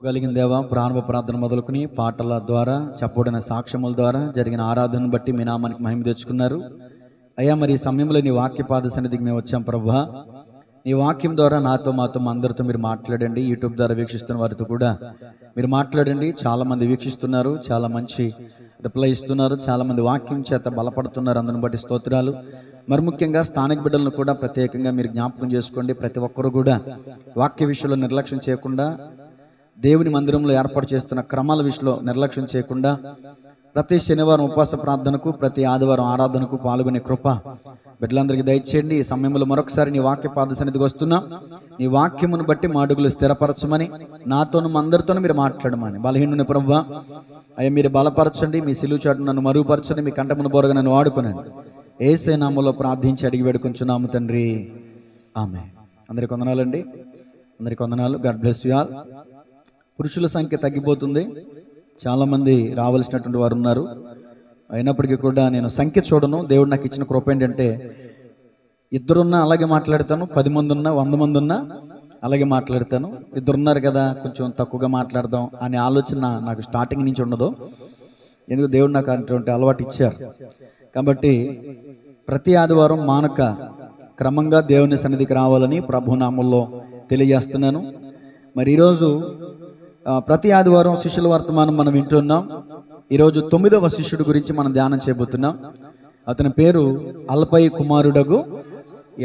కలిగిన దేవా, ప్రారంభ ప్రార్థన మొదలుకొని పాటల ద్వారా చెప్పబడిన సాక్ష్యముల ద్వారా జరిగిన ఆరాధనను బట్టి మీ నామానికి మహిమ తెచ్చుకున్నారు అయ్యా. మరి ఈ సమయంలో నీ వాక్య పాద సన్నిధికి మేము వచ్చాం ప్రభువా. నీ వాక్యం ద్వారా నాతో మాతో అందరితో మీరు మాట్లాడండి. యూట్యూబ్ ద్వారా వీక్షిస్తున్న వారితో కూడా మీరు మాట్లాడండి. చాలా మంది వీక్షిస్తున్నారు, చాలా మంచి రిప్లై ఇస్తున్నారు, చాలా మంది వాక్యం చేత బలపడుతున్నారు. అందుని బట్టి స్తోత్రాలు. మరి ముఖ్యంగా స్థానిక బిడ్డలను కూడా ప్రత్యేకంగా మీరు జ్ఞాపకం చేసుకోండి. ప్రతి ఒక్కరు కూడా వాక్య విషయంలో నిర్లక్ష్యం చేయకుండా, దేవుని మందిరంలో ఏర్పాటు చేస్తున్న క్రమాల విషయంలో నిర్లక్ష్యం చేయకుండా, ప్రతి శనివారం ఉపవాస ప్రార్థనకు, ప్రతి ఆదివారం ఆరాధనకు పాల్గొనే కృప బిడ్డలందరికీ దయచేయండి. ఈ సమయంలో మరొకసారి నీ వాక్య పాద సన్నిధికి వస్తున్నా. నీ వాక్యమును బట్టి మా అడుగులు స్థిరపరచమని, నాతోను అందరితోనూ మీరు మాట్లాడమని. బలహీనుని ప్రభువా అయ్యా, మీరు బలపరచండి. మీ సిలువ చాటు నన్ను మరుగుపరచండి. మీ కంఠమును బోరగా నన్ను వాడుకోనండి. యేసే నామములో ప్రార్థించి అడిగి వేడుకొంచున్నాము తండ్రి, ఆమేన్. అందరికి వందనాలండి. అందరికి వందనాలు. God bless you all. పురుషుల సంఖ్య తగ్గిపోతుంది, చాలామంది రావాల్సినటువంటి వారు ఉన్నారు. అయినప్పటికీ కూడా నేను సంఖ్య చూడను. దేవుడు నాకు ఇచ్చిన కృప ఏంటంటే, ఇద్దరున్నా అలాగే మాట్లాడతాను, 10 మంది ఉన్నా 100 మంది ఉన్నా అలాగే మాట్లాడతాను. ఇద్దరున్నారు కదా, కొంచెం తక్కువగా మాట్లాడదాం అనే ఆలోచన నాకు స్టార్టింగ్ నుంచి ఉండదు. ఎందుకు దేవుడు నాకు అటువంటి అలవాటు ఇచ్చారు. కాబట్టి ప్రతి ఆదివారం మానక క్రమంగా దేవుని సన్నిధికి రావాలని ప్రభునామంలో తెలియజేస్తున్నాను. మరి ఈరోజు ప్రతి ఆదివారం శిష్యుల వర్తమానం మనం వింటున్నాం. ఈరోజు 9వ శిష్యుడి గురించి మనం ధ్యానం చేయబోతున్నాం. అతని పేరు అల్ఫయి కుమారుడగు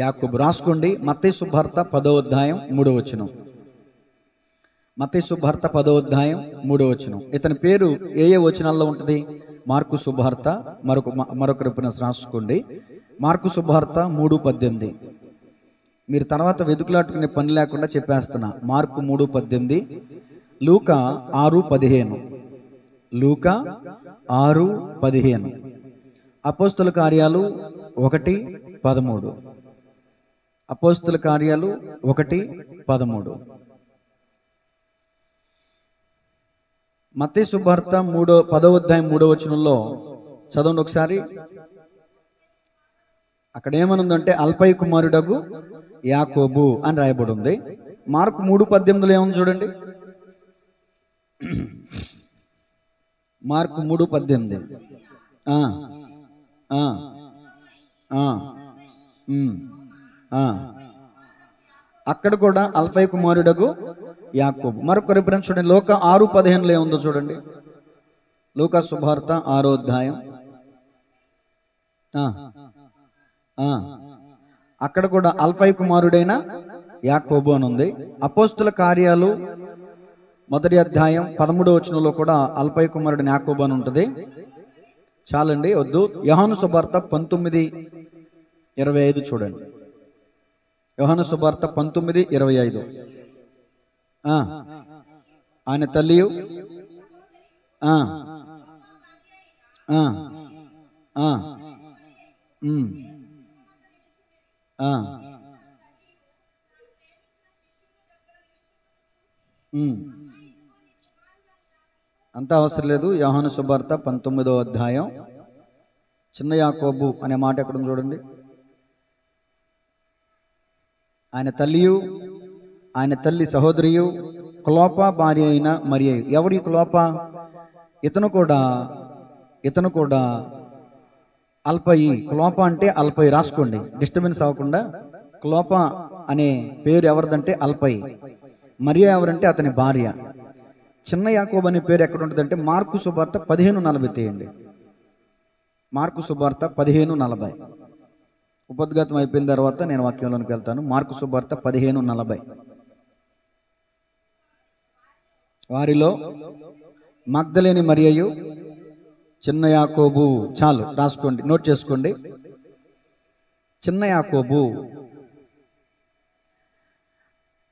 యాకోబు. రాసుకోండి. మత్తయి సువార్త 10వ అధ్యాయం 3వ వచనం. మత్తయి సువార్త 10వ అధ్యాయం 3వ వచనం. ఇతని పేరు ఏ వచనాల్లో ఉంటుంది? మార్కు సువార్త మరొక రిఫరెన్స్ రాసుకోండి. మార్కు సువార్త 3:18. మీరు తర్వాత వెతుకులాట్టుకునే పని లేకుండా చెప్పేస్తున్నా. మార్కు 3:18, లూకా 6:15, లూకా 6:15, అపోస్తుల కార్యాలు 1:13, అపోస్తుల కార్యాలు 1:13. మత్తయి సువార్త 10వ అధ్యాయం 3వ వచనంలో చదవండి ఒకసారి. అక్కడ ఏమనుందంటే అల్ఫయి కుమారుడగు యాకోబు అని రాయబడి ఉంది. మార్కు 3:18లో ఏముంది చూడండి. మార్కు 3:18. అక్కడ కూడా అల్ఫయి కుమారుడగు యాకోబు. మరొక రిఫరెన్స్ చూడండి. లూకా 6:15లో ఏముందో చూడండి. లూకా సువార్త 6వ అధ్యాయం. అక్కడ కూడా అల్ఫయి కుమారుడైన యాకోబు అని ఉంది. అపోస్తుల కార్యాలు 1వ అధ్యాయం 13వ వచనంలో కూడా అల్ఫయి కుమారుడైన యాకోబు అని ఉంటుంది. చాలండి, వద్దు. యోహాను సువార్త 19:25 చూడండి. యోహాను సువార్త 19:25. ఆయన తల్లియు అంతా అవసరం లేదు. యోహాను సువార్త 19వ అధ్యాయం చిన్న యాకోబు అనే మాట ఎక్కడ చూడండి. ఆయన తల్లియు ఆయన తల్లి సహోదరియు క్లోప భార్య అయిన మరియ. ఎవరి క్లోప? ఇతను కూడా అల్ఫయి. క్లోప అంటే అల్ఫయి. రాసుకోండి, డిస్టర్బెన్స్ అవ్వకుండా. క్లోప అనే పేరు ఎవరిదంటే అల్ఫయి. మరియ ఎవరంటే అతని భార్య. చిన్న యాకోబు అనే పేరు ఎక్కడ ఉంటుందంటే మార్కు సువార్త 15:40 తీయండి. మార్కు సువార్త 15:40. ఉపద్ఘాతం అయిపోయిన తర్వాత నేను వాక్యంలోనికి వెళ్తాను. మార్కు సువార్త 15:40. వారిలో మగ్దలేని మరియయు చిన్న యాకోబు. చాలు, రాసుకోండి, నోట్ చేసుకోండి. చిన్న యాకోబు.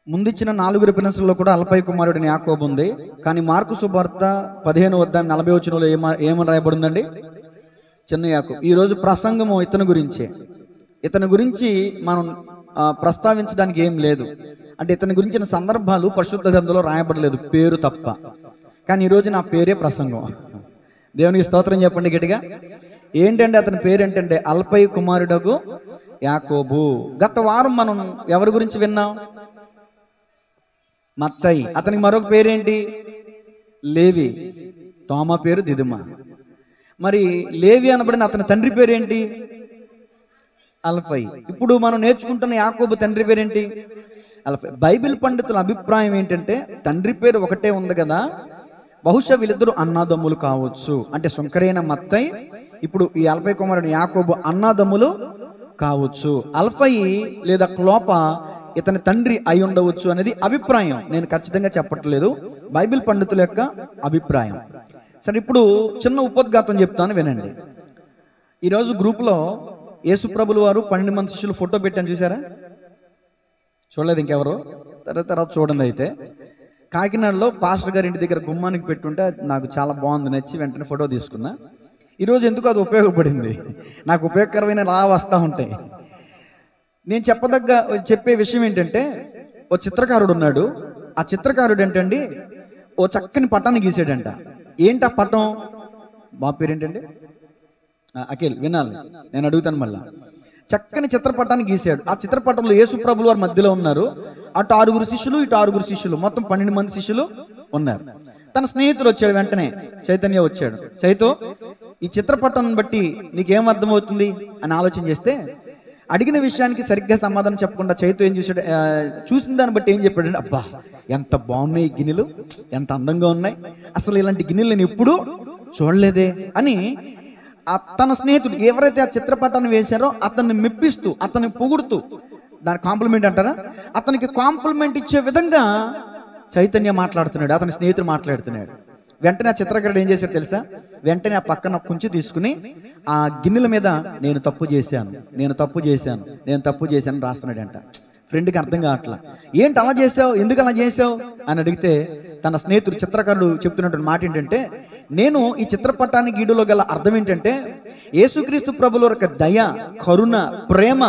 ముందిచ్చిన 4 రిఫరెన్స్లలో కూడా అల్ఫయి కుమారుడిని యాకోబు ఉంది. కానీ మార్కు సువార్త 15వ అధ్యాయం 40వ వచనంలో ఏమని రాయబడిందండి? చిన్న యాకోబు. ఈరోజు ప్రసంగము ఇతని గురించి మనం ప్రస్తావించడానికి ఏం లేదు. అంటే ఇతని గురించిన సందర్భాలు పరిశుద్ధ గ్రంథంలో రాయబడలేదు, పేరు తప్ప. కానీ ఈరోజు నా పేరే ప్రసంగం. దేవునికి స్తోత్రం చెప్పండి గట్టిగా. ఏంటంటే అతని పేరు ఏంటంటే అల్ఫయి కుమారుడగు యాకోబు. గత వారం మనం ఎవరి గురించి విన్నాం? మత్తయి. అతనికి మరొక పేరేంటి? లేవి. తోమా పేరు దిదుమ. మరి లేవి అనబడిన అతని తండ్రి పేరేంటి? అల్ఫై. ఇప్పుడు మనం నేర్చుకుంటున్న యాకోబు తండ్రి పేరేంటి? అల్ఫై. బైబిల్ పండితుల అభిప్రాయం ఏంటంటే తండ్రి పేరు ఒకటే ఉంది కదా, బహుశా వీళ్ళిద్దరు అన్నాదమ్ములు కావచ్చు. అంటే సుంకరైన మత్తయి ఇప్పుడు ఈ అల్ఫై కుమారుడు యాకోబు అన్నాదమ్ములు కావచ్చు. అల్ఫై లేదా క్లోప ఇతని తండ్రి అయి ఉండవచ్చు అనేది అభిప్రాయం. నేను ఖచ్చితంగా చెప్పట్లేదు, బైబిల్ పండితుల యొక్క అభిప్రాయం. సరే, ఇప్పుడు చిన్న ఉపోద్ఘాతం చెప్తాను, వినండి. ఈరోజు గ్రూపులో యేసుప్రభుల వారు 12 మంది శిష్యులు ఫోటో పెట్టాను, చూసారా? చూడలేదు ఇంకెవరు? తర్వాత చూడండి. అయితే కాకినాడలో పాస్టర్ గారి ఇంటి దగ్గర గుమ్మానికి పెట్టుంటే నాకు చాలా బాగుంది, నచ్చి వెంటనే ఫోటో తీసుకున్నా. ఈరోజు ఎందుకు అది ఉపయోగపడింది, నాకు ఉపయోగకరమైన వస్తూ ఉంటాయి. నేను చెప్పే విషయం ఏంటంటే, ఓ చిత్రకారుడు ఉన్నాడు. ఆ చిత్రకారుడు ఏంటండి, ఓ చక్కని పటాన్ని గీసాడంట. ఏంటి ఆ పటం? మా పేరేంటండి? అఖిల్, వినాలి, నేను అడుగుతాను మళ్ళా. చక్కని చిత్రపటాన్ని గీశాడు. ఆ చిత్రపటంలో యేసుప్రభుల వారు మధ్యలో ఉన్నారు. అటు 6 శిష్యులు, ఇటు 6 శిష్యులు, మొత్తం 12 మంది శిష్యులు ఉన్నారు. తన స్నేహితుడు వచ్చాడు, వెంటనే చైతన్య వచ్చాడు. చైతో, ఈ చిత్రపటం బట్టి నీకేం అర్థమవుతుంది అని ఆలోచన చేస్తే, అడిగిన విషయానికి సరిగ్గా సమాధానం చెప్పకుండా చైతో ఏం చూసాడు, చూసిన దాన్ని బట్టి ఏం చెప్పాడంటే, అబ్బా ఎంత బాగున్నాయి ఈ గిన్నెలు, ఎంత అందంగా ఉన్నాయి, అసలు ఇలాంటి గిన్నెలు నేను ఎప్పుడూ చూడలేదే అని తన స్నేహితుడు ఎవరైతే ఆ చిత్రపటాన్ని వేశారో అతన్ని మెప్పిస్తూ, అతన్ని పొగుడుతూ, దాని కాంప్లిమెంట్ అంటారా, అతనికి కాంప్లిమెంట్ ఇచ్చే విధంగా చైతన్య మాట్లాడుతున్నాడు, అతని స్నేహితుడు మాట్లాడుతున్నాడు. వెంటనే ఆ చిత్రకారుడు ఏం చేశాడు తెలుసా? వెంటనే ఆ పక్కన కుంచి తీసుకుని ఆ గిన్నెల మీద నేను తప్పు చేశాను రాస్తున్నాడంట. ఫ్రెండ్కి అర్థం కావట్లా. ఏంటి అలా చేసావు, ఎందుకు అలా చేసావు అని అడిగితే, తన స్నేహితుడు చిత్రకారుడు చెప్తున్నటువంటి మాట ఏంటంటే, నేను ఈ చిత్రపటానికి గీడులో గల అర్థం ఏంటంటే, యేసుక్రీస్తు ప్రభుల యొక్క దయ, కరుణ, ప్రేమ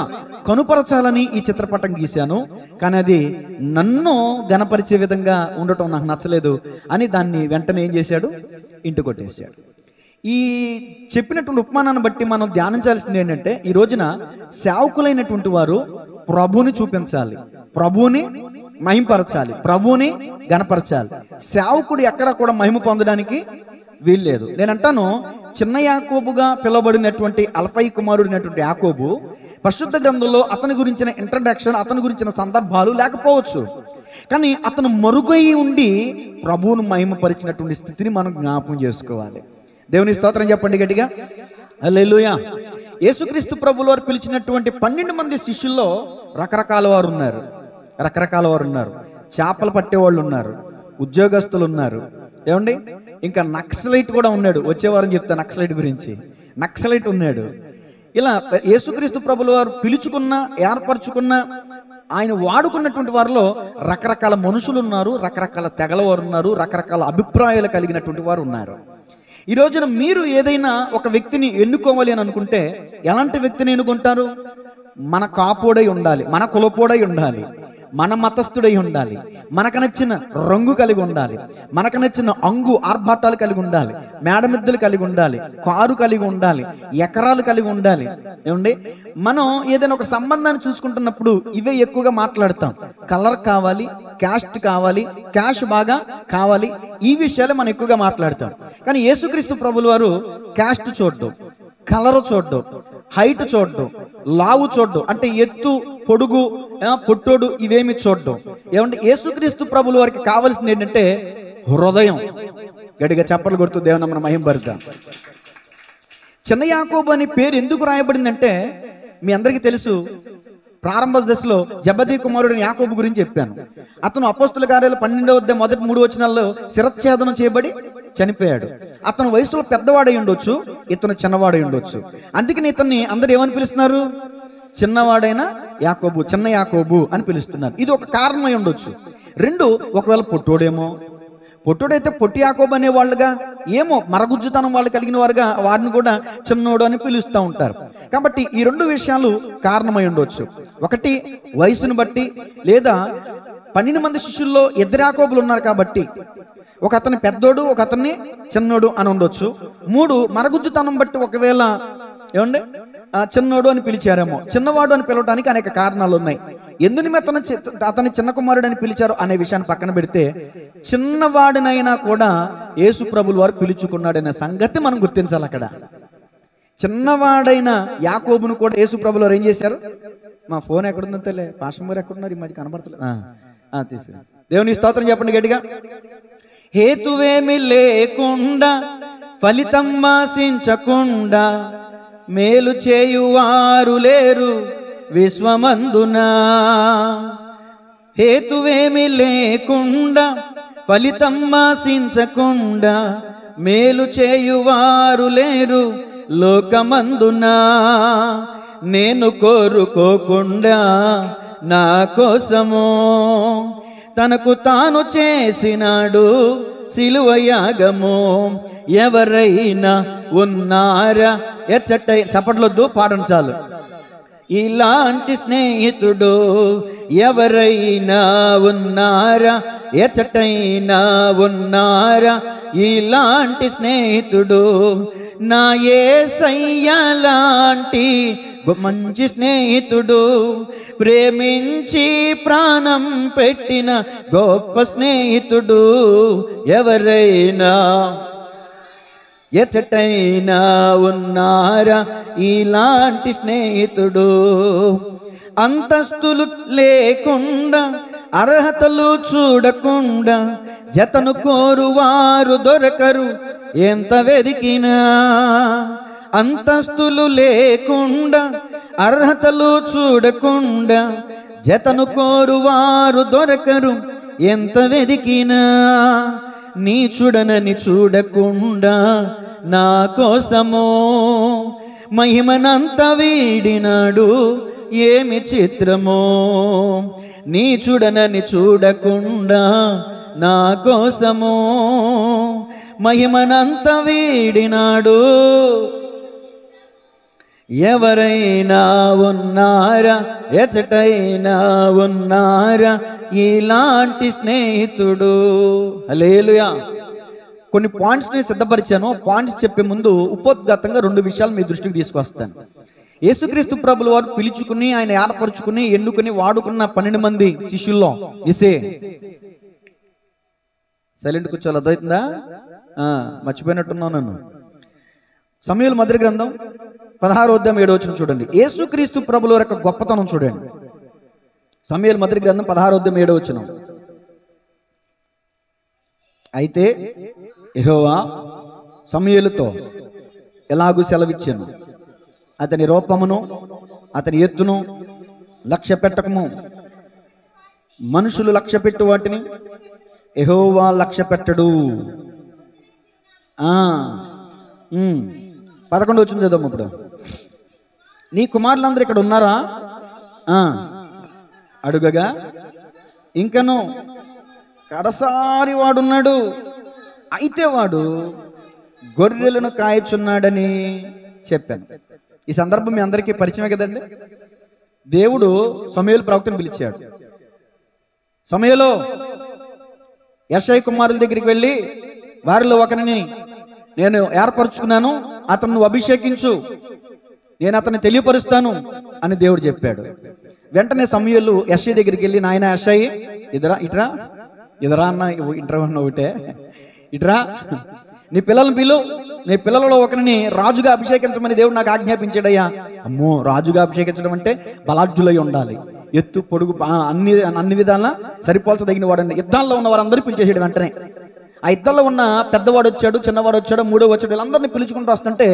కనుపరచాలని ఈ చిత్రపటం గీశాను, కానీ అది నన్ను గణపరిచే విధంగా ఉండటం నాకు నచ్చలేదు అని దాన్ని వెంటనే ఏం చేశాడు, ఇంటి కొట్టేశాడు. ఈ చెప్పినటువంటి ఉపమానాన్ని బట్టి మనం ధ్యానించాల్సింది ఏంటంటే, ఈ రోజున సేవకులైనటువంటి వారు ప్రభువుని చూపించాలి, ప్రభువుని మహిమపరచాలి, ప్రభువుని గణపరచాలి. సేవకుడు ఎక్కడ కూడా మహిమ పొందడానికి వీల్లేదు. నేనంటాను, చిన్న యాకోబుగా పిలువబడినటువంటి అల్ఫై కుమారుడినటువంటి యాకోబు పరిశుద్ధ గ్రంథంలో అతని గురించిన ఇంట్రడక్షన్, అతని గురించిన సందర్భాలు లేకపోవచ్చు, కానీ అతను మరుగై ఉండి ప్రభువును మహిమపరిచినటువంటి స్థితిని మనం జ్ఞాపకం చేసుకోవాలి. దేవుని స్తోత్రం చెప్పండి గట్టిగా, హల్లెలూయా. యేసుక్రీస్తు ప్రభుల వారు పిలిచినటువంటి 12 మంది శిష్యుల్లో రకరకాల వారు ఉన్నారు. చేపలు పట్టేవాళ్ళు ఉన్నారు, ఉద్యోగస్తులు ఉన్నారు, ఏమండి, ఇంకా నక్సలైట్ కూడా ఉన్నాడు. వచ్చేవారని చెప్తా నక్సలైట్ గురించి. నక్సలైట్ ఉన్నాడు. ఇలా యేసుక్రీస్తు ప్రభుల వారు పిలుచుకున్న, ఏర్పరచుకున్న, ఆయన వాడుకున్నటువంటి వారిలో రకరకాల మనుషులు ఉన్నారు, రకరకాల తెగల వారు ఉన్నారు, రకరకాల అభిప్రాయాలు కలిగినటువంటి వారు ఉన్నారు. ఈ రోజున మీరు ఏదైనా ఒక వ్యక్తిని ఎన్నుకోవాలి అని అనుకుంటే ఎలాంటి వ్యక్తిని ఎన్నుకుంటారు? మన కాపోడై ఉండాలి, మన కులపోడై ఉండాలి, మన మతస్థుడై ఉండాలి, మనకు నచ్చిన రంగు కలిగి ఉండాలి, మనకు నచ్చిన ఆర్భాటాలు కలిగి ఉండాలి, మేడమిద్దలు కలిగి ఉండాలి, కారు కలిగి ఉండాలి, ఎకరాలు కలిగి ఉండాలి. ఏమండి, మనం ఏదైనా ఒక సంబంధాన్ని చూసుకుంటున్నప్పుడు ఇవే ఎక్కువగా మాట్లాడతాం. కలర్ కావాలి, క్యాస్ట్ కావాలి, క్యాష్ బాగా కావాలి, ఈ విషయాలు మనం ఎక్కువగా మాట్లాడతాం. కానీ యేసుక్రీస్తు ప్రభుల వారు క్యాస్ట్ చూడడం, కలర్ చూడడం, హైట్ చూడడం, లావు చూడడం, అంటే ఎత్తు, పొడుగు, పొట్టోడు, ఇవేమి చూడడం. ఏమంటే యేసుక్రీస్తు ప్రభుల వారికి కావాల్సింది ఏంటంటే హృదయం. గడిగా చప్పలు కొడుతూ దేవుని నామమున మహిమపరుద్దాం. చిన్న యాకోబు అనే పేరు ఎందుకు రాయబడిందంటే, మీ అందరికీ తెలుసు, ప్రారంభ దశలో జబదీ కుమారుడిని యాకోబు గురించి చెప్పాను. అతను అపోస్తుల కార్యాలు 12వ అధ్యాయం మొదటి 3 వచనాల్లో శిరచ్ఛేదనం చేయబడి చనిపోయాడు. అతను వయసులో పెద్దవాడై ఉండొచ్చు, ఇతను చిన్నవాడై ఉండొచ్చు. అందుకని ఇతన్ని అందరు ఏమని పిలుస్తున్నారు? చిన్నవాడైన యాకోబు, చిన్న యాకోబు అని పిలుస్తున్నారు. ఇది ఒక కారణమై ఉండొచ్చు. 2, ఒకవేళ పొట్టుడైతే పొట్టి యాకోబు అనే వాళ్ళుగా, ఏమో మరగుజ్జుతనం వాళ్ళు కలిగిన వారుగా వారిని కూడా చిన్నోడు అని పిలుస్తూ ఉంటారు. కాబట్టి ఈ 2 విషయాలు కారణమై ఉండొచ్చు. ఒకటి వయసును బట్టి, లేదా 12 మంది శిష్యుల్లో 2 యాకోబులు ఉన్నారు కాబట్టి ఒక అతని పెద్దోడు, ఒక అతన్ని చిన్నోడు అని ఉండొచ్చు. 3, మరగుజ్జుతనం బట్టి ఒకవేళ ఏమండి చిన్నోడు అని పిలిచారేమో. చిన్నవాడు అని పిలవడానికి అనేక కారణాలు ఉన్నాయి. ఎందు నిమిత్తం అతని చిన్న కుమారుడని పిలిచారు అనే విషయాన్ని పక్కన పెడితే, చిన్నవాడినైనా కూడా యేసు ప్రభుల వారు పిలుచుకున్నాడనే సంగతి మనం గుర్తించాలి. అక్కడ చిన్నవాడైన యాకోబును కూడా యేసు ప్రభుల వారు ఏం చేశారు? మా ఫోన్ ఎక్కడుందో తెలియ, పాషమూరు ఎక్కడున్నారు ఈ మధ్య కనబడతలేదు. తీసు దేవుని స్తోత్రం చెప్పండి గట్టిగా. హేతువేమి లేకుండా ఫలితం ఆశించకుండా మేలు చేయువారు లేరు విశ్వమందునా. హేతువేమి లేకుండా ఫలితం ఆశించకుండా మేలు చేయువారు లేరు లోకమందునా. నేను కోరుకోకుండా నా కోసము తనకు తాను చేసినాడు సిలువ యాగము. ఎవరైనా ఉన్నారా? చప్పట్లొద్దు, పాడను చాలు. ఇలాంటి స్నేహితుడు ఎవరైనా ఉన్నారా? ఎచ్చటైనా ఉన్నారా? ఇలాంటి స్నేహితుడు నా యేసయ్య లాంటి మంచి స్నేహితుడు, ప్రేమించి ప్రాణం పెట్టిన గొప్ప స్నేహితుడు ఎవరైనా ఎచ్చటైనా ఉన్నారా? ఇలాంటి స్నేహితుడు. అంతస్తులు లేకుండా అర్హతలు చూడకుండా జతను కోరువారు దొరకరు ఎంత వెదికినా. అంతస్తులు లేకుండా అర్హతలు చూడకుండా జతను కోరువారు దొరకరు ఎంత వెదికినా. నీ చూడనని చూడకుండా నా కోసము మహిమనంత వీడినాడు ఏమి చిత్రమో. నీ చూడనని చూడకుండా నా కోసము మహిమనంత వీడినాడు. ఎవరైనా ఉన్నారా? ఎచటైనా ఉన్నారా? ఇలాంటి స్నేహితుడు. హల్లెలూయా. కొన్ని పాయింట్స్ని సిద్ధపరిచాను. పాయింట్స్ చెప్పే ముందు ఉపోద్ఘాతంగా 2 విషయాలు మీ దృష్టికి తీసుకొస్తాను. యేసుక్రీస్తు ప్రభుల వారు పిలుచుకుని, ఆయన ఏర్పరచుకుని, ఎన్నుకుని వాడుకున్న 12 మంది శిష్యుల్లో ఇసే సైలెంట్ కూర్చోవాలి. అర్థమవుతుందా? మర్చిపోయినట్టున్నాను నన్ను. సమూయేలు మొదటి గ్రంథం 16వ అధ్యాయం 7వ వచనం చూడండి. యేసుక్రీస్తు ప్రభుల వారి యొక్క గొప్పతనం చూడండి. సమూయేలు మొదటి గ్రంథం 16వ అధ్యాయం 7వ వచనం. అయితే యెహోవా సమూయేలుతో ఎలాగూ సెలవిచ్చాను, అతని రూపమును అతని ఎత్తును లక్ష్య పెట్టకము. మనుషులు లక్ష్య పెట్టు వాటిని యెహోవా లక్ష్య పెట్టడు. 11వ వచనం చదువు. ఇప్పుడు నీ కుమారులందరూ ఇక్కడ ఉన్నారా అడుగగా, ఇంకను కడసారి వాడున్నాడు, అయితే వాడు గొర్రెలను కాయచున్నాడని చెప్పాను. ఈ సందర్భం మీ అందరికీ పరిచయమే కదండి. దేవుడు సమూయేలు ప్రవక్తను పిలిచాడు. సమూయేలు యెషయి కుమారుల దగ్గరికి వెళ్ళి, వారిలో ఒకరిని నేను ఏర్పరచుకున్నాను, అతను నువ్వు అభిషేకించు, నేను అతన్ని తెలియపరుస్తాను అని దేవుడు చెప్పాడు. వెంటనే సమూయేలు యెషయి దగ్గరికి వెళ్ళి, నాయన యెషయి, ఇట్రా అన్న, ఇంటర్వ్యూ అన్న ఒకటే, ఇట్రా, నీ పిల్లలను పిలు, నీ పిల్లలలో ఒకరిని రాజుగా అభిషేకించమని దేవుడు నాకు ఆజ్ఞాపించాడయ్యా. అమ్మో, రాజుగా అభిషేకించడం అంటే బలాఢ్యులై ఉండాలి, ఎత్తు పొడుగు అన్ని విధాలా సరిపోల్చదగిన వాడండి. యుద్ధాల్లో ఉన్న వారందరూ పిలిచేసాడు. వెంటనే ఆ యుద్ధంలో ఉన్న పెద్దవాడు వచ్చాడు, చిన్నవాడు వచ్చాడు, మూడో వచ్చాడు, వీళ్ళందరినీ పిలుచుకుంటూ వస్తుంటే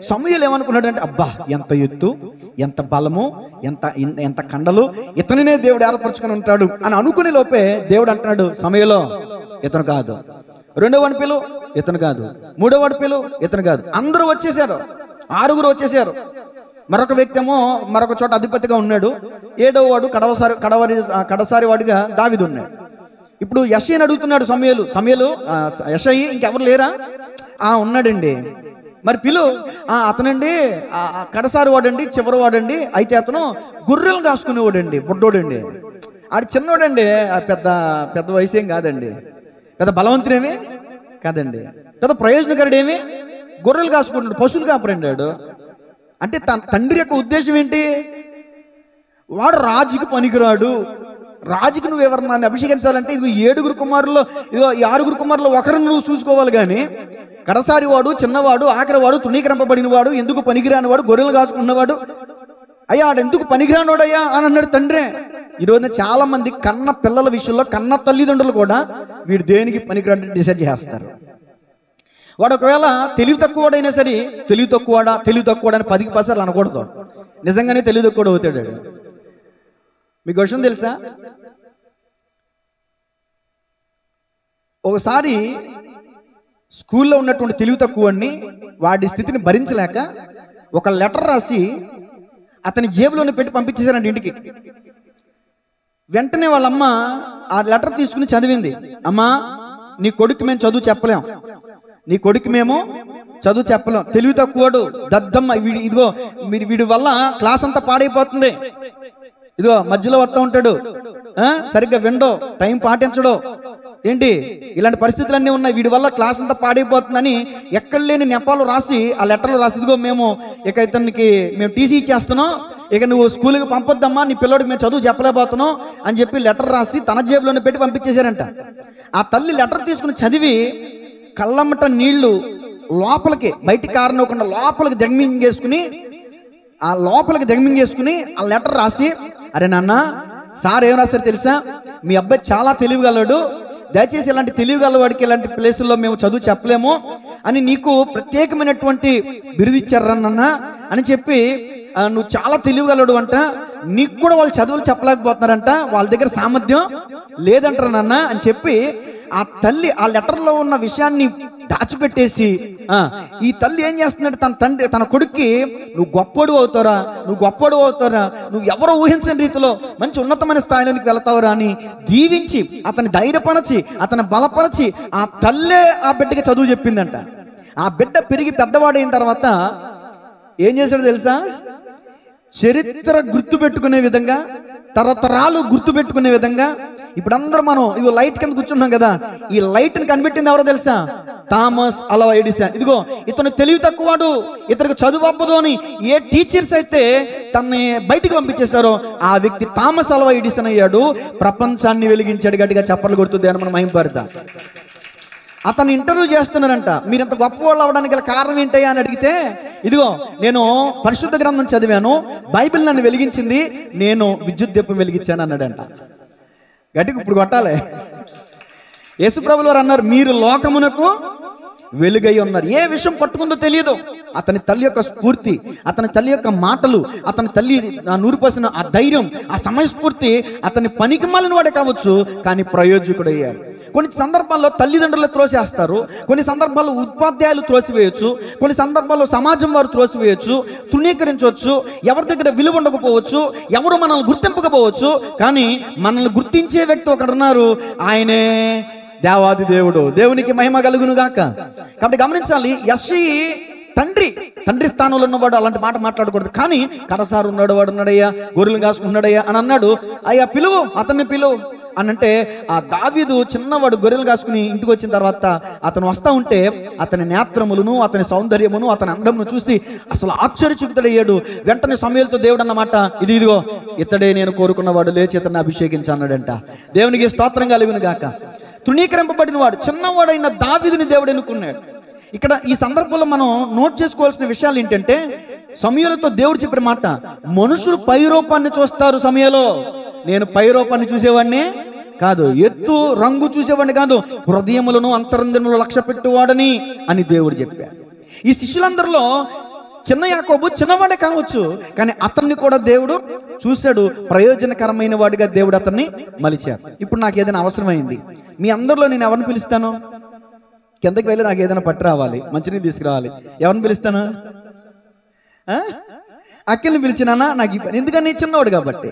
సమూయేలు ఏమనుకున్నాడు అంటే, అబ్బా ఎంత ఎత్తు, ఎంత బలము, ఎంత కండలు, ఇతనినే దేవుడు ఏర్పరచుకుని ఉంటాడు అని అనుకునే లోపే దేవుడు అంటున్నాడు, సమూయేలు ఇతను కాదు. 2వ వాడి పిలు, ఇతను కాదు. 3వ వాడి పిలు, ఇతను కాదు. అందరూ వచ్చేసారు, 6 వచ్చేసారు. మరొక వ్యక్తి ఏమో మరొక చోట అధిపతిగా ఉన్నాడు. 7వ వాడు కడసారి వాడిగా దావీదు ఉన్నాడు. ఇప్పుడు యెషయిని అడుగుతున్నాడు సమూయేలు, యెషయి ఇంకెవరు లేరా? ఉన్నాడండి. మరి పిలు, అతనండి కడసారి వాడండి, చివరి వాడండి, అయితే అతను గొర్రెలు కాసుకునేవాడండి, బుడ్డోడండి, ఆడు చిన్నోడండి, పెద్ద వయసు ఏం కాదండి, పెద్ద బలవంతుడేమి కాదండి, పెద్ద ప్రయోజనకరుడేమి, గొర్రెలు కాసుకుంటాడు, పశువులు కాపరండాడు. అంటే తండ్రి యొక్క ఉద్దేశం ఏంటి? వాడు రాజుకి పనికిరాడు, రాజుకి నువ్వు ఎవరిని అభిషేకించాలంటే ఇది 7 కుమారుల్లో ఇదో 6 కుమారుల్లో ఒకరిని నువ్వు చూసుకోవాలి. కానీ కడసారి వాడు, చిన్నవాడు, ఆఖరి వాడు, తృణీకరింపబడిన వాడు, ఎందుకు పనికిరాని వాడు, గొర్రెలు కాచుకున్నవాడు, అయ్యా ఆడు ఎందుకు పనికిరానోడయ్యా అని అన్నాడు తండ్రే. ఈరోజున చాలా మంది కన్న పిల్లల విషయంలో కన్న తల్లిదండ్రులు కూడా వీడు దేనికి పనికిరాని డిసైడ్ చేస్తారు. వాడు ఒకవేళ తెలివి తక్కువడైనా సరే తెలివి తక్కువడని 10 అనకూడదు, నిజంగానే తెలివి తక్కువడు అవుతాడు. మీకు విషయం తెలుసా, ఒకసారి స్కూల్లో ఉన్నటువంటి తెలివి తక్కువని వాడి స్థితిని భరించలేక ఒక లెటర్ రాసి అతని జేబులోనే పెట్టి పంపించేశారండి ఇంటికి. వెంటనే వాళ్ళమ్మ ఆ లెటర్ తీసుకుని చదివింది. అమ్మా, నీ కొడుకు మేము చదువు చెప్పలేం, తెలివి తక్కువడు, దద్దమ్మ, ఇదిగో వీడి వల్ల క్లాస్ అంతా పాడైపోతుంది, ఇదిగో మధ్యలో వస్తూ ఉంటాడు, సరిగ్గా విండో, టైం పాటించడో, ఏంటి ఇలాంటి పరిస్థితులన్నీ ఉన్నాయి, వీడి వల్ల క్లాస్ అంతా పాడైపోతుందని ఎక్కడ లేని నెపాలు రాసి ఆ లెటర్లో రాసి, ఇదిగో మేము ఇక ఇతనికి మేము టీసీ ఇచ్చేస్తున్నాం, ఇక నువ్వు స్కూల్కి పంపొద్దమ్మా, నీ పిల్లోడికి మేము చదువు చెప్పలేకపోతున్నాం అని చెప్పి లెటర్ రాసి తన జేబులోనే పెట్టి పంపించేశారంట. ఆ తల్లి లెటర్ తీసుకుని చదివి కళ్ళమ్మట నీళ్లు లోపలికి బయటికి కారనవ్వకుండా లోపలికి దిగమింగేసుకుని ఆ లెటర్ రాసి, అరే నాన్న, సార్ ఏం రాశారు తెలుసా, మీ అబ్బాయి చాలా తెలివిగలడు, దయచేసి ఇలాంటి తెలివిగలవాడికి ఇలాంటి ప్లేసుల్లో మేము చదువు చెప్పలేము అని నీకు ప్రత్యేకమైనటువంటి బిరుదు ఇచ్చారన్న అని చెప్పి, నువ్వు చాలా తెలివిగలడు అంట, నీకు కూడా వాళ్ళు చదువులు చెప్పలేకపోతున్నారంట, వాళ్ళ దగ్గర సామర్థ్యం లేదంటారు నాన్న అని చెప్పి ఆ తల్లి ఆ లెటర్లో ఉన్న విషయాన్ని దాచిపెట్టేసి, ఈ తల్లి ఏం చేస్తున్నాడు, తన కొడుక్కి నువ్వు గొప్పోడు అవుతారా, నువ్వు ఎవరో ఊహించని రీతిలో మంచి ఉన్నతమైన స్థాయిలోనికి వెళతావురా అని దీవించి అతని ధైర్యపరచి అతని బలపరచి ఆ తల్లే ఆ బిడ్డకి చదువు చెప్పిందంట. ఆ బిడ్డ పెరిగి పెద్దవాడైన తర్వాత ఏం చేశాడో తెలుసా, చరిత్ర గుర్తుపెట్టుకునే విధంగా, తరతరాలు గుర్తుపెట్టుకునే విధంగా, ఇప్పుడు అందరూ మనం ఇదిగో లైట్ కింద కూర్చున్నాం కదా, ఈ లైట్ ని కనిపెట్టింది ఎవరో తెలుసా, థామస్ అల్వా ఎడిసన్. ఇదిగో ఇతను తెలివి తక్కువడు, ఇతనికి చదువు అవ్వదు అని ఏ టీచర్స్ అయితే తనని బయటికి పంపించేశారో ఆ వ్యక్తి థామస్ అల్వా ఎడిసన్ అయ్యాడు, ప్రపంచాన్ని వెలిగించాడు. గట్టిగా చప్పట్లు కొడుతుంది అని మనం మహిమపడతాం. అతను ఇంటర్వ్యూ చేస్తున్నారంట, మీరు ఇంత గొప్పవాళ్ళు అవ్వడానికి గల కారణం ఏంటయ్యా అని అడిగితే, ఇదిగో నేను పరిశుద్ధ గ్రంథం చదివాను, బైబిల్ నన్ను వెలిగించింది, నేను విద్యుత్ దీపం వెలిగించాను అన్నాడంట. గట్టిగా ఇప్పుడు కొట్టాలి. యేసుప్రభులు వారు అన్నారు, మీరు లోకమునకు వెలుగై ఉన్నారు. ఏ విషయం పట్టుకుందో తెలియదు, అతని తల్లి యొక్క స్ఫూర్తి, అతని తల్లి యొక్క మాటలు, అతని తల్లి నూరిపోసిన ఆ ధైర్యం, ఆ సమయస్ఫూర్తి అతని పనికి మాలిన వాడే కావచ్చు, కానీ ప్రయోజకుడయ్యాడు. కొన్ని సందర్భాల్లో తల్లిదండ్రులు త్రోసేస్తారు, కొన్ని సందర్భాల్లో ఉపాధ్యాయులు త్రోసివేయచ్చు, కొన్ని సందర్భాల్లో సమాజం వారు త్రోసివేయచ్చు, తృణీకరించవచ్చు, ఎవరి దగ్గర విలువ ఉండకపోవచ్చు, ఎవరు మనల్ని గుర్తింపకపోవచ్చు, కానీ మనల్ని గుర్తించే వ్యక్తి ఒకడున్నారు, ఆయనే దేవాది దేవుడు. దేవునికి మహిమ కలుగును గాక. కాబట్టి గమనించాలి, యెషయి తండ్రి స్థానంలో ఉన్నవాడు అలాంటి మాట మాట్లాడకూడదు. కానీ కడసారు ఉన్నాడు, వాడు ఉన్నాడయ్యా, గొర్రెలు కాసుకున్నాడయ్యా అని అన్నాడు. అయ్యా పిలువు, అతన్ని పిలువు అని అంటే, ఆ దావీదు చిన్నవాడు గొర్రెలు కాసుకుని ఇంటికి వచ్చిన తర్వాత అతను వస్తా ఉంటే అతని నేత్రములను, అతని సౌందర్యమును, అతని అందమును చూసి అసలు ఆశ్చర్యచకితుడయ్యాడు. వెంటనే సమూయేలుతో దేవుడు అన్నమాట, ఇదిగో ఇతడే నేను కోరుకున్నవాడు, లేచి ఇతన్ని అభిషేకించాడట. దేవునికి స్తోత్రం కలుగును గాక. తృణీకరింపబడిన వాడు చిన్నవాడైన దావీదుని దేవుడు ఎన్నుకున్నాడు. ఇక్కడ ఈ సందర్భంలో మనం నోట్ చేసుకోవాల్సిన విషయాలు ఏంటంటే, సమూయేలుతో దేవుడు చెప్పిన మాట, మనుషులు పై రూపాన్ని చూస్తారు, సమూయేలు నేను పై రూపాన్ని చూసేవాడిని కాదు, ఎత్తు రంగు చూసేవాడిని కాదు, హృదయములను అంతరంగములను లక్ష్య పెట్టువాడని అని దేవుడు చెప్పాడు. ఈ శిష్యులందరిలో చిన్న యాకోబు చిన్నవాడే కావచ్చు, కానీ అతన్ని కూడా దేవుడు చూశాడు, ప్రయోజనకరమైన వాడిగా దేవుడు అతన్ని మలిచాడు. ఇప్పుడు నాకు ఏదైనా అవసరమైంది, మీ అందరిలో నేను ఎవరిని పిలుస్తాను? కిందకి వెళ్ళి నాకు ఏదైనా పట్టు రావాలి, మంచినీళ్ళు తీసుకురావాలి, ఎవరిని పిలుస్తాను? అక్కల్ని పిలిచినానా? నాకు ఈ పని, ఎందుకని చిన్నవాడు కాబట్టి.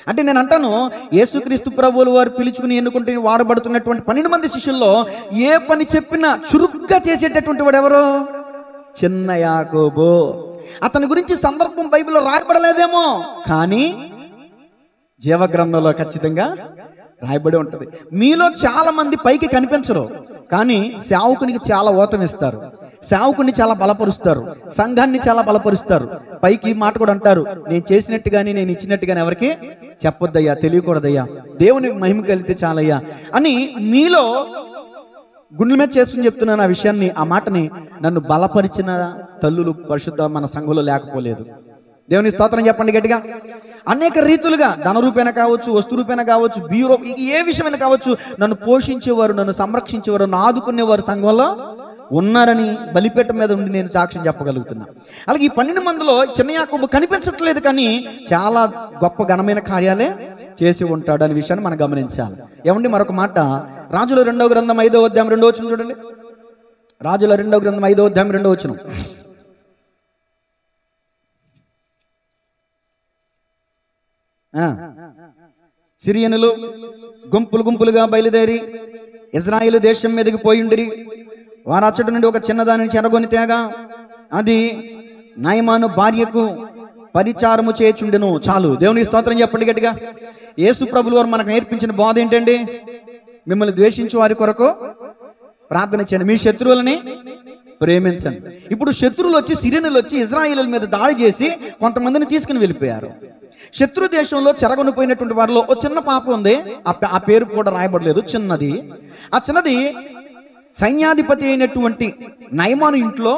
అంటే నేను అంటాను, యేసుక్రీస్తు ప్రభువులు వారు పిలుచుకుని ఎన్నుకుంటే వాడబడుతున్నటువంటి 12 మంది శిష్యుల్లో ఏ పని చెప్పినా చురుగ్గా చేసేటటువంటి వాడు ఎవరు? చిన్న యాకోబు. అతని గురించి సందర్భం బైబిల్లో రాయబడలేదేమో, కానీ జీవగ్రంథంలో ఖచ్చితంగా రాయబడి ఉంటుంది. మీలో చాలా మంది పైకి కనిపించరు, కానీ సేవకునికి చాలా ఓతం ఇస్తారు. సేవకుని చాలా బలపరుస్తారు, సంఘాన్ని చాలా బలపరుస్తారు. పైకి మాట కూడా అంటారు, నేను చేసినట్టుగాని నేను ఇచ్చినట్టుగాని ఎవరికి చెప్పొద్దయ్యా, తెలియకూడదయ్యా, దేవుని మహిమ కలిగితే చాలయ్యా అని మీలో గుండెల మీద చేస్తూ చెప్తున్నాను ఆ విషయాన్ని, ఆ మాటని. నన్ను బలపరిచిన తల్లులు పరిశుద్ధ మన సంఘంలో లేకపోలేదు. దేవుని స్తోత్రం చెప్పండి గట్టిగా. అనేక రీతులుగా ధన రూపేణ కావచ్చు, వస్తు రూపేణ కావచ్చు, బ్యూరో, ఏ విషయమైనా కావచ్చు, నన్ను పోషించేవారు, నన్ను సంరక్షించేవారు, నన్ను ఆదుకునేవారు సంఘంలో ఉన్నారని బలిపీఠం మీద ఉండి నేను సాక్ష్యం చెప్పగలుగుతున్నా. అలాగే ఈ 12 మందిలో చిన్న యాకోబు కనిపించట్లేదు, కానీ చాలా గొప్ప ఘనమైన కార్యాలే చేసి ఉంటాడు అనే విషయాన్ని మనం గమనించాలి. ఏమండి, మరొక మాట, రాజుల 2వ గ్రంథం 5వ అధ్యాయం 2వ వచనం చూడండి. రాజుల 2వ గ్రంథం 5వ అధ్యాయం 2వ వచనం. సిరియనులు గుంపులు గుంపులుగా బయలుదేరి ఇజ్రాయేలు దేశం మీదకి పోయిండిరి. వారు అచ్చటి నుండి ఒక చిన్నదానిని చెరగొని తేగా అది నయమాను భార్యకు పరిచారము చేచుండెను. చాలు. దేవునికి స్తోత్రం చెప్పండి గట్టిగా. యేసు ప్రభులు వారు మనకు నేర్పించిన బోధ ఏంటండి? మిమ్మల్ని ద్వేషించు వారి కొరకు ప్రార్థన చేయండి, మీ శత్రువులని ప్రేమించండి. ఇప్పుడు శత్రువులు వచ్చి, సిరియనులు వచ్చి ఇజ్రాయేలుల మీద దాడి చేసి కొంతమందిని తీసుకుని వెళ్ళిపోయారు. శత్రు దేశంలో చెరగొనిపోయినటువంటి వారిలో ఒక చిన్న పాప ఉంది, ఆ పేరు కూడా రాయబడలేదు, చిన్నది. ఆ చిన్నది సైన్యాధిపతి అయినటువంటి నయమాను ఇంట్లో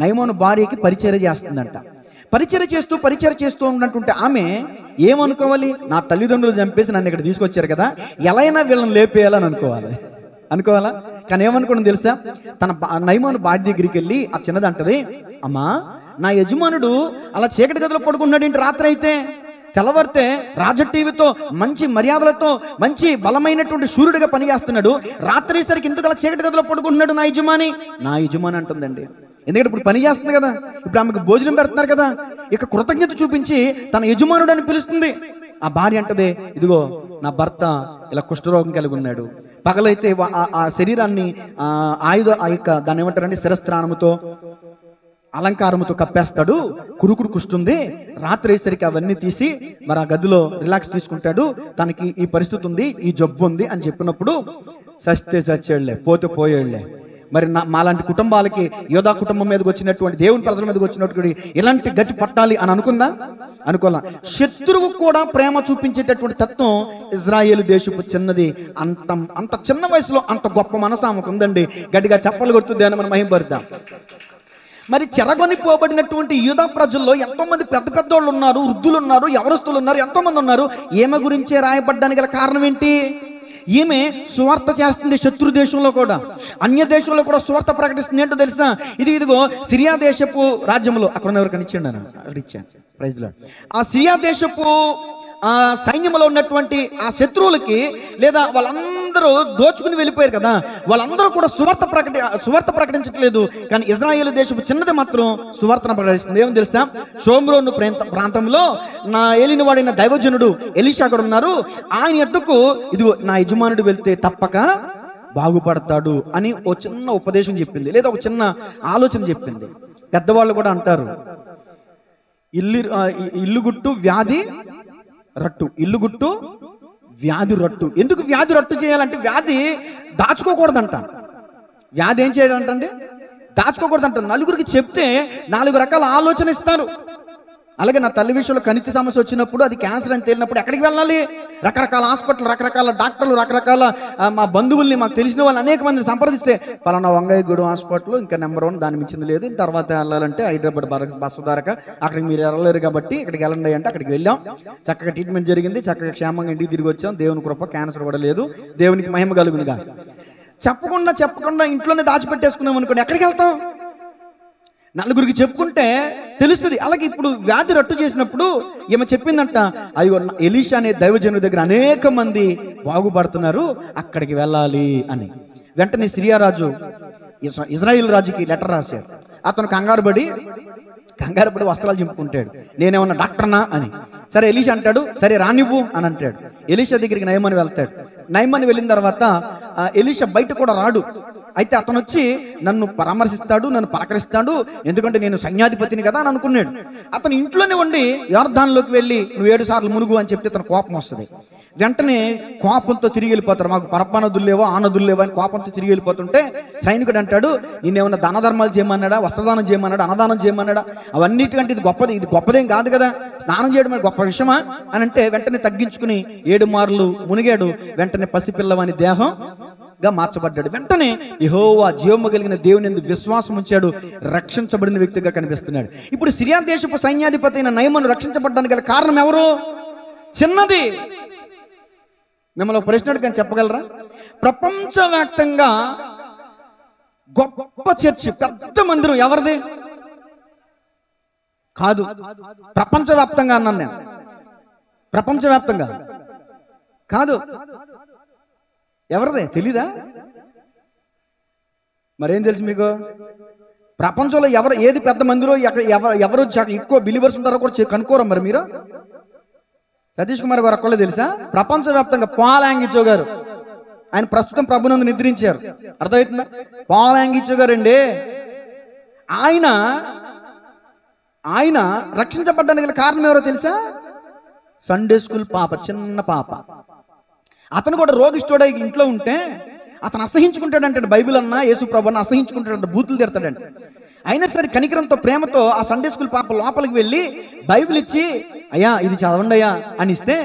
నయమాను భార్యకి పరిచర్య చేస్తుందంట. పరిచర్య చేస్తూ ఉన్నటువంటి ఆమె ఏమనుకోవాలి? నా తల్లిదండ్రులు చంపేసి నన్ను ఇక్కడ తీసుకొచ్చారు కదా, ఎలా అయినా వీళ్ళని లేపేయాలని అనుకోవాలా? కానీ ఏమనుకోండి తెలుసా? తన నయమాను భార్య దగ్గరికి వెళ్ళి ఆ చిన్నది అంటది, అమ్మా, నా యజమానుడు అలా చీకటి గదిలో పడుకున్నాడు ఏంటి? రాత్రి అయితే తెల్లవారితే రాజటీవీతో మంచి మర్యాదలతో మంచి బలమైనటువంటి సూర్యుడిగా పనిచేస్తున్నాడు, రాత్రి సరికి ఇందుకు అలా చీకటి గదిలో పడుకుంటున్నాడు నా యజమాని అంటుందండి. ఎందుకంటే ఇప్పుడు పని చేస్తుంది కదా, ఇప్పుడు ఆమెకు భోజనం పెడుతున్నారు కదా, ఇక కృతజ్ఞత చూపించి తన యజమానుడు అని పిలుస్తుంది. ఆ భార్య అంటదే, ఇదిగో నా భర్త ఇలా కుష్ఠరోగం కలిగి ఉన్నాడు, పగలైతే ఆ శరీరాన్ని దాన్ని ఏమంటారండి, శిరస్త్రాణముతో అలంకారముతో కప్పేస్తాడు, కురుకుడు కుష్టుంది, రాత్రి అయ్యేసరికి అవన్నీ తీసి మరి ఆ గదిలో రిలాక్స్ తీసుకుంటాడు, తనకి ఈ పరిస్థితి ఉంది, ఈ జబ్బు ఉంది అని చెప్పినప్పుడు సస్తే సచ్చేళ్లే, పోతే పోయేళ్లే. మరి మాలాంటి కుటుంబాలకి, యోధా కుటుంబం మీదకి వచ్చినటువంటి, దేవుని ప్రజల మీదకి వచ్చినటువంటి ఇలాంటి గట్టి పట్టాలి అని అనుకోలా. శత్రువు కూడా ప్రేమ చూపించేటటువంటి తత్వం ఇజ్రాయేలు దేశపు చిన్నది. అంత చిన్న వయసులో అంత గొప్ప మనసు ఆమెకు ఉందండి. గట్టిగా చప్పలు కొడుతుంది అని మనం మహిమపడతాం. మరి చెరగొనిపోబడినటువంటి యూదా ప్రజల్లో ఎంతో మంది పెద్ద పెద్దోళ్ళు ఉన్నారు, వృద్ధులు ఉన్నారు, యవనస్తులు ఉన్నారు, ఎంతో మంది ఉన్నారు. ఈమె గురించే రాయబడ్డానికి గల కారణం ఏంటి? ఈమె సువార్త చేస్తుంది. శత్రు దేశంలో కూడా, అన్య దేశంలో కూడా సువార్త ప్రకటిస్తుంది. ఏంటో తెలుసా? ఇదిగో సిరియా దేశపు రాజ్యంలో, అక్కడ ఎవరికైనా ఇచ్చాను, అక్కడ ఇచ్చాను, ప్రైజ్ లార్డ్. ఆ సిరియా దేశపు సైన్యంలో ఉన్నటువంటి ఆ శత్రువులకి, లేదా వాళ్ళందరూ దోచుకుని వెళ్ళిపోయారు కదా, వాళ్ళందరూ కూడా సువార్త ప్రకటించట్లేదు. కానీ ఇజ్రాయేల్ దేశపు చిన్నది మాత్రం సువార్తను ప్రకటిస్తుంది. ఏమని తెలుసా? షోమ్రోను ప్రాంతంలో నా ఏలిన వాడైన దైవజనుడు ఎలీషా కూడా ఉన్నారు, ఆయన ఎద్దుకు ఇదిగో నా యజమానుడు వెళ్తే తప్పక బాగుపడతాడు అని ఒక చిన్న ఉపదేశం చెప్పింది, లేదా ఒక చిన్న ఆలోచన చెప్పింది. పెద్దవాళ్ళు కూడా అంటారు, ఇల్లు గుట్టు వ్యాధి రట్టు, ఇల్లు గుట్టు వ్యాధి రట్టు. ఎందుకు వ్యాధి రట్టు చేయాలంటే, వ్యాధి దాచుకోకూడదంట. వ్యాధి ఏం చేయాలంటే దాచుకోకూడదంట. నలుగురికి చెప్తే 4 రకాల ఆలోచన ఇస్తారు. అలాగే నా తల్లి విషయంలో కణితి సమస్య వచ్చినప్పుడు, అది క్యాన్సర్ అని తేలినప్పుడు ఎక్కడికి వెళ్ళాలి? రకరకాల హాస్పిటల్, రకరకాల డాక్టర్లు, రకరకాల మా బంధువుల్ని, మాకు తెలిసిన వాళ్ళు అనేక మందిని సంప్రదిస్తే, పలానా వంగయ్యగూడెం హాస్పిటల్ ఇంకా నెంబర్ 1, దాని మించింది లేదు, తర్వాత వెళ్ళాలంటే హైదరాబాద్ బస్సు ద్వారక, అక్కడికి మీరు వెళ్ళలేరు కాబట్టి ఇక్కడికి వెళ్ళండి అంటే అక్కడికి వెళ్ళాం. చక్కగా ట్రీట్మెంట్ జరిగింది, చక్కగా క్షేమంగా ఇంటికి తిరిగి వచ్చాం. దేవుని కృప, క్యాన్సర్ కూడా లేదు, దేవునికి మహిమ కలుగునుగా. చెప్పకుండా ఇంట్లోనే దాచిపెట్టేసుకున్నాం అనుకోండి, ఎక్కడికి వెళ్తాం? నలుగురికి చెప్పుకుంటే తెలుస్తుంది. అలాగే ఇప్పుడు వ్యాధి రట్టు చేసినప్పుడు ఈమె చెప్పిందంట, అయ్యో ఎలీషా అనే దైవజనుడి దగ్గర అనేక మంది బాగుపడుతున్నారు, అక్కడికి వెళ్ళాలి అని. వెంటనే సిరియా రాజు ఇజ్రాయిల్ రాజుకి లెటర్ రాశాడు. అతను కంగారు పడి వస్త్రాలు చింపుకుంటాడు, నేనేమన్నా డాక్టర్నా అని. సరే ఎలీషా అంటాడు, సరే రానివ్వు అని అంటాడు. ఎలీషా దగ్గరికి నయమాని వెళ్తాడు. నయమాని వెళ్ళిన తర్వాత ఎలీషా బయట కూడా రాడు. అయితే అతను వచ్చి నన్ను పరామర్శిస్తాడు, నన్ను పలకరిస్తాడు, ఎందుకంటే నేను సైన్యాధిపతిని కదా అని అనుకున్నాడు. అతను ఇంట్లోనే ఉండి యోర్దానులోకి వెళ్ళి నువ్వు 7 సార్లు మునుగు అని చెప్తే తన కోపం వస్తుంది. వెంటనే కోపంతో తిరిగి వెళ్ళిపోతారు. మాకు పరప నదులు లేవో ఆ నదులు లేవో అని కోపంతో తిరిగి వెళ్ళిపోతుంటే సైనికుడు అంటాడు, నేనేమన్నా దానధర్మాలు చేయమన్నాడా, వస్త్రదానం చేయమన్నాడా, అన్నదానం చేయమన్నాడా, అవన్నిటికంటే ఇది గొప్పదేం కాదు కదా, స్నానం చేయడం గొప్ప విషయమా అని అంటే వెంటనే తగ్గించుకుని 7 మార్లు మునిగాడు. వెంటనే పసిపిల్లవాని దేహంగా మార్చబడ్డాడు. వెంటనే యెహోవా జీవము కలిగిన దేవుని యందు విశ్వాసం ఉంచాడు, రక్షించబడిన వ్యక్తిగా కనిపిస్తున్నాడు. ఇప్పుడు సిరియా దేశపు సైన్యాధిపతి అయిన నయమాను రక్షించబడడానికి గల కారణం ఎవరు? చిన్నది. మిమ్మల్ని ఒక ప్రశ్న అడిగాను, చెప్పగలరా? ప్రపంచవ్యాప్తంగా గొప్ప చర్చి, పెద్ద మందిరం ఎవరిది? కాదు, ప్రపంచవ్యాప్తంగా అన్నాను నేను. ప్రపంచవ్యాప్తంగా కాదు, ఎవరిదే తెలీదా? మరేం తెలుసు మీకు? ప్రపంచంలో ఏది పెద్ద మందిరో, ఎవరు ఎక్కువ బిలీవర్స్ ఉంటారో కూడా కనుక్కోరా మరి మీరు? సతీష్ కుమార్ గారు అక్కడే తెలుసా? ప్రపంచవ్యాప్తంగా పాల్ యాంగిచో గారు, ఆయన ప్రస్తుతం ప్రభునందు నిద్రించారు. అర్థమవుతుందా? పాల్ యాంగిచో గారు అండి, ఆయన రక్షించబడ్డానికి గల కారణం ఎవరో తెలుసా? సండే స్కూల్ పాప, చిన్న పాప. అతను కూడా రోగిష్ఠుడై ఇంట్లో ఉంటే అతను అసహించుకుంటాడంటే, బైబిల్ అన్నా యేసు ప్రభుని అసహించుకుంటాడంట, బూతులు తిడతాడంట. అయినా సరే కనికరంతో ప్రేమతో ఆ సండే స్కూల్ పాప లోపలికి వెళ్ళి బైబిల్ ఇచ్చి, అయ్యా ఇది చదవండి అయ్యా అని ఇస్తే,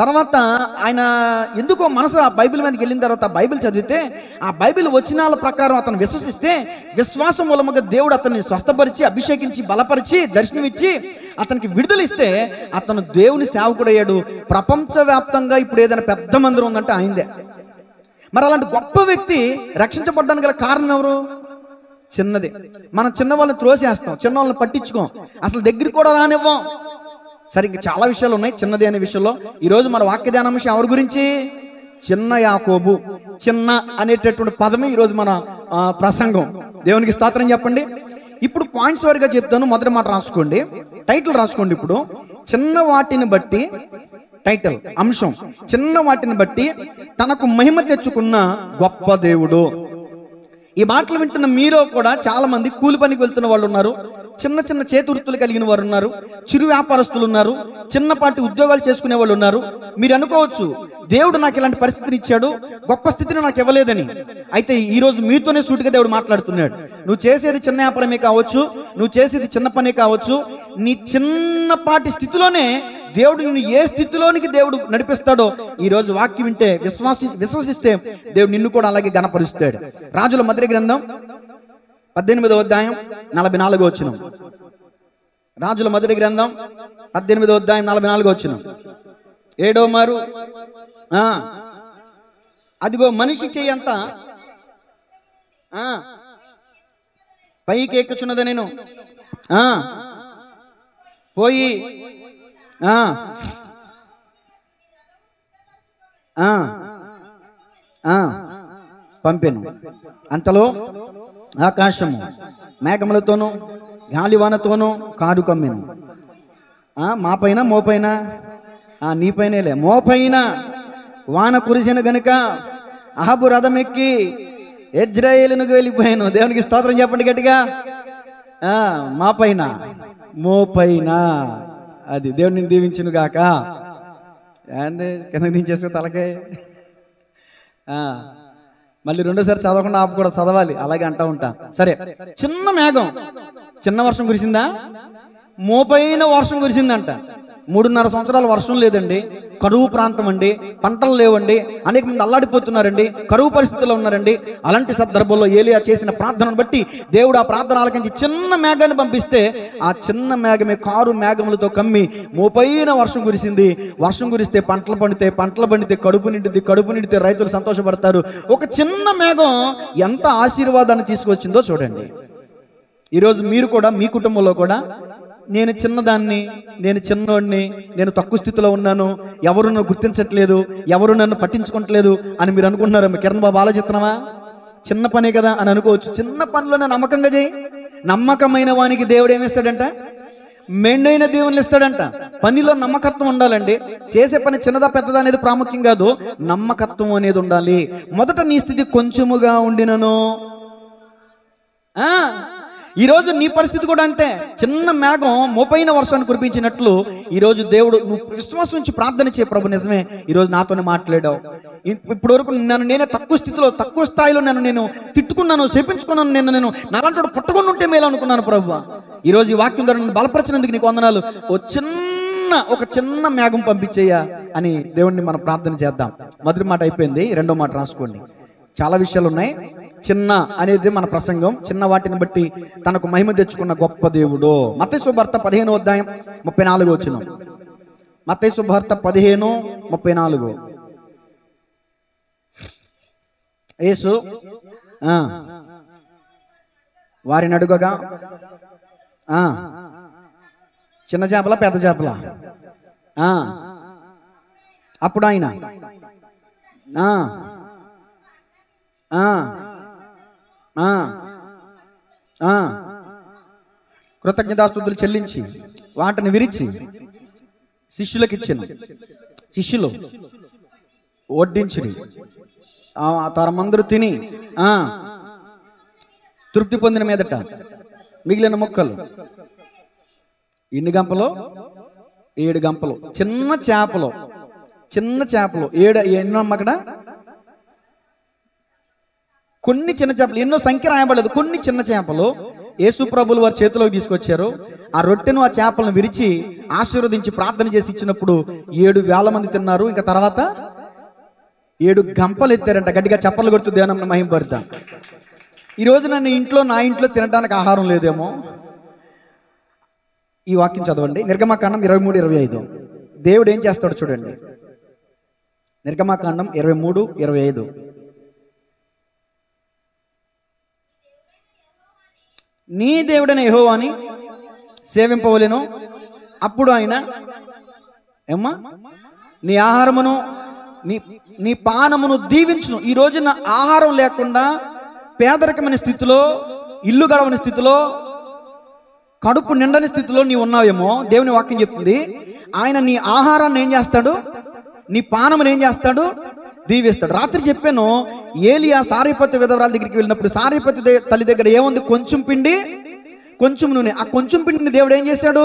తర్వాత ఆయన ఎందుకో మనసు ఆ బైబిల్ మీదకి వెళ్ళిన తర్వాత బైబిల్ చదివితే ఆ బైబిల్ వచనాల ప్రకారం అతను విశ్వసిస్తే, విశ్వాసం మూలముగా దేవుడు అతన్ని స్వస్థపరిచి, అభిషేకించి, బలపరిచి, దర్శనమిచ్చి అతనికి విడుదలిస్తే అతను దేవుని సేవకుడయ్యాడు. ప్రపంచవ్యాప్తంగా ఇప్పుడు ఏదైనా పెద్ద మందిరం ఉందంటే ఆయనదే. మరి అలాంటి గొప్ప వ్యక్తి రక్షించబడ్డానికి గల కారణం ఎవరు? చిన్నది. మనం చిన్న వాళ్ళని త్రోసేస్తాం, చిన్న వాళ్ళని పట్టించుకోం, అసలు దగ్గరికి కూడా రానివ్వం. సరే, ఇంకా చాలా విషయాలు ఉన్నాయి చిన్నది అనే విషయంలో. ఈరోజు మన వాక్య ధ్యానాంశం ఎవరి గురించి? చిన్న యాకోబు. చిన్న అనేటటువంటి పదమే ఈరోజు మన ప్రసంగం. దేవునికి స్తోత్రం చెప్పండి. ఇప్పుడు పాయింట్స్ వారిగా చెప్తాను. మొదటి మాట రాసుకోండి, టైటిల్ రాసుకోండి. ఇప్పుడు చిన్న వాటిని బట్టి, టైటిల్ అంశం, చిన్న వాటిని బట్టి తనకు మహిమ తెచ్చుకున్న గొప్ప దేవుడు. ఈ మాటలు వింటున్న మీలో కూడా చాలా మంది కూలి పనికి వెళ్తున్న వాళ్ళు ఉన్నారు, చిన్న చిన్న చేతివృత్తులు కలిగిన వారు ఉన్నారు, చిరు వ్యాపారస్తులు ఉన్నారు, చిన్నపాటి ఉద్యోగాలు చేసుకునే వాళ్ళు ఉన్నారు. మీరు అనుకోవచ్చు, దేవుడు నాకు ఇలాంటి పరిస్థితిని ఇచ్చాడు, గొప్ప స్థితిని నాకు ఇవ్వలేదని. అయితే ఈరోజు మీతోనే సూటిగా దేవుడు మాట్లాడుతున్నాడు. నువ్వు చేసేది చిన్న వ్యాపారమే కావచ్చు, నువ్వు చేసేది చిన్న పనే కావచ్చు, నీ చిన్నపాటి స్థితిలోనే దేవుడు నిన్ను ఏ స్థితిలోనికి దేవుడు నడిపిస్తాడో ఈరోజు వాక్యం వింటే విశ్వసిస్తే దేవుడు నిన్ను కూడా అలాగే గణపరుస్తాడు. రాజుల మొదటి గ్రంథం 18వ అధ్యాయం 44వ వచనం. రాజుల మొదటి గ్రంథం 18వ అధ్యాయం 44వ వచనం. 7వ మారు, అదిగో మనిషి చెయ్యంత పైకి ఎక్కుచున్నది, నేను పోయి పంపెను. అంతలో ఆకాశము మేఘములతోనూ గాలివానతోనూ కారు కమ్మెను. మా పైన మోపైన, నీపైనేలే, మోపైన వాన కురిసిన గనుక అహబు రథం ఎక్కి యెజ్రెయేలునకు వెళ్ళిపోయాను. దేవునికి స్తోత్రం చెప్పండి గట్టిగా. మా పైన మోపైన, అది దేవుడిని దీవించును గాక. ఏంది కింద దించేసుకో తలకే. మళ్ళీ రెండోసారి చదవకుండా ఆపు కూడా చదవాలి, అలాగే అంటూ ఉంటా. సరే, చిన్న మేఘం, చిన్న వర్షం కురిసిందా? మోపైన వర్షం కురిసిందంట. 3.5 సంవత్సరాలు వర్షం లేదండి, కరువు ప్రాంతం అండి, పంటలు లేవండి, అనేక మంది అల్లాడిపోతున్నారండి, కరువు పరిస్థితుల్లో ఉన్నారండి. అలాంటి సందర్భంలో ఏలియా చేసిన ప్రార్థనను బట్టి దేవుడు ఆ ప్రార్థన ఆలకించి చిన్న మేఘాన్ని పంపిస్తే ఆ చిన్న మేఘమే కారు మేఘములతో కమ్మి మోపైన వర్షం కురిసింది. వర్షం కురిస్తే పంటలు పండితే కడుపు నిండితే రైతులు సంతోషపడతారు. ఒక చిన్న మేఘం ఎంత ఆశీర్వాదాన్ని తీసుకొచ్చిందో చూడండి. ఈరోజు మీరు కూడా మీ కుటుంబంలో కూడా, నేను చిన్నదాన్ని, నేను చిన్నోడిని, నేను తక్కువ స్థితిలో ఉన్నాను, ఎవరు నన్ను గుర్తించట్లేదు, ఎవరు నన్ను పట్టించుకోవట్లేదు అని మీరు అనుకుంటున్నారు. కిరణ్ బాబు ఆలోచిస్తున్నావా? చిన్న పనే కదా అని అనుకోవచ్చు. చిన్న పనిలోనే నమ్మకంగా చేయి. నమ్మకమైన వానికి దేవుడు ఏమిస్తాడంట? మెండైన దేవుని ఇస్తాడంట. పనిలో నమ్మకత్వం ఉండాలండి. చేసే పని చిన్నదా పెద్దదా అనేది ప్రాముఖ్యం కాదు, నమ్మకత్వం అనేది ఉండాలి. మొదట నీ స్థితి కొంచెముగా ఉండినను ఈరోజు నీ పరిస్థితి కూడా అంతే. చిన్న మేఘం మోపైన వర్షాన్ని కురిపించినట్లు ఈరోజు దేవుడు, నువ్వు విశ్వాసం నుంచి ప్రార్థన చేయ, ప్రభు నిజమే ఈరోజు నాతోనే మాట్లాడావు, ఇప్పటి వరకు నన్ను నేనే తక్కువ స్థితిలో, తక్కువ స్థాయిలో నేను తిట్టుకున్నాను, శపించుకున్నాను, నేను నాలంటోడు పుట్టకుండా ఉంటే మేలు అనుకున్నాను ప్రభు. ఈరోజు ఈ వాక్యం ద్వారా నన్ను బలపరిచినందుకు నీకు వందనాలు. ఒక చిన్న మేఘం పంపించేయ అని దేవుణ్ణి మనం ప్రార్థన చేద్దాం. మొదటి మాట అయిపోయింది, రెండో మాట రాసుకోండి. చాలా విషయాలు ఉన్నాయి. చిన్న అనేది మన ప్రసంగం. చిన్న వాటిని బట్టి తనకు మహిమ తెచ్చుకున్న గొప్ప దేవుడు. మత్తయి సువార్త 15వ అధ్యాయం 34వ వచనం. మత్తయి సువార్త 15:34. యేసు వారిని అడుగగా, చిన్న చేపల పెద్ద చేపల? అప్పుడు ఆయన కృతజ్ఞతాస్తుతులు చెల్లించి వాటిని విరిచి శిష్యులకు ఇచ్చాను. శిష్యులు వడ్డించిరి. తరమందరూ తిని తృప్తి పొందిన మీదట మిగిలిన ముక్కలు ఎన్ని గంపలు? 7 గంపలు. చిన్న చేపలు 7 ఎన్నో అక్కడ కొన్ని చిన్న చేపలు, ఎన్నో సంఖ్య రాయబడలేదు. కొన్ని చిన్న చేపలు యేసు ప్రభులు వారి చేతిలోకి తీసుకొచ్చారు. ఆ రొట్టెను ఆ చేపలను విరిచి ఆశీర్వదించి ప్రార్థన చేసి ఇచ్చినప్పుడు 7,000 మంది తిన్నారు. ఇంకా తర్వాత 7 గంపలు ఎత్తారంట. గట్టిగా చప్పలు కొడుతూ దేవుని మహిమపడతాం. ఈరోజు నా ఇంట్లో తినడానికి ఆహారం లేదేమో. ఈ వాక్యం చదవండి, నిర్గమకాండం 23:25. దేవుడు ఏం చేస్తాడు చూడండి. నిర్గమకాండం 23:25. నీ దేవుడైన యెహోవాని సేవింపవలెను, అప్పుడు ఆయన నీ ఆహారమును నీ పానమును దీవించును. ఈ రోజున ఆహారం లేకుండా పేదరికమైన స్థితిలో, ఇల్లు గడవని స్థితిలో, కడుపు నిండని స్థితిలో నీవు ఉన్నావేమో. దేవుని వాక్యం చెప్తుంది, ఆయన నీ ఆహారాన్ని ఏం చేస్తాడు? నీ పానమును ఏం చేస్తాడు? దీవిస్తాడు. రాత్రి చెప్పాను, ఏలియా సారీపతు విధవరాల దగ్గరికి వెళ్ళినప్పుడు సారీపతు తల్లి దగ్గర ఏముంది? కొంచెం పిండి, కొంచెం నూనె. ఆ కొంచెం పిండిని దేవుడు ఏం చేశాడు?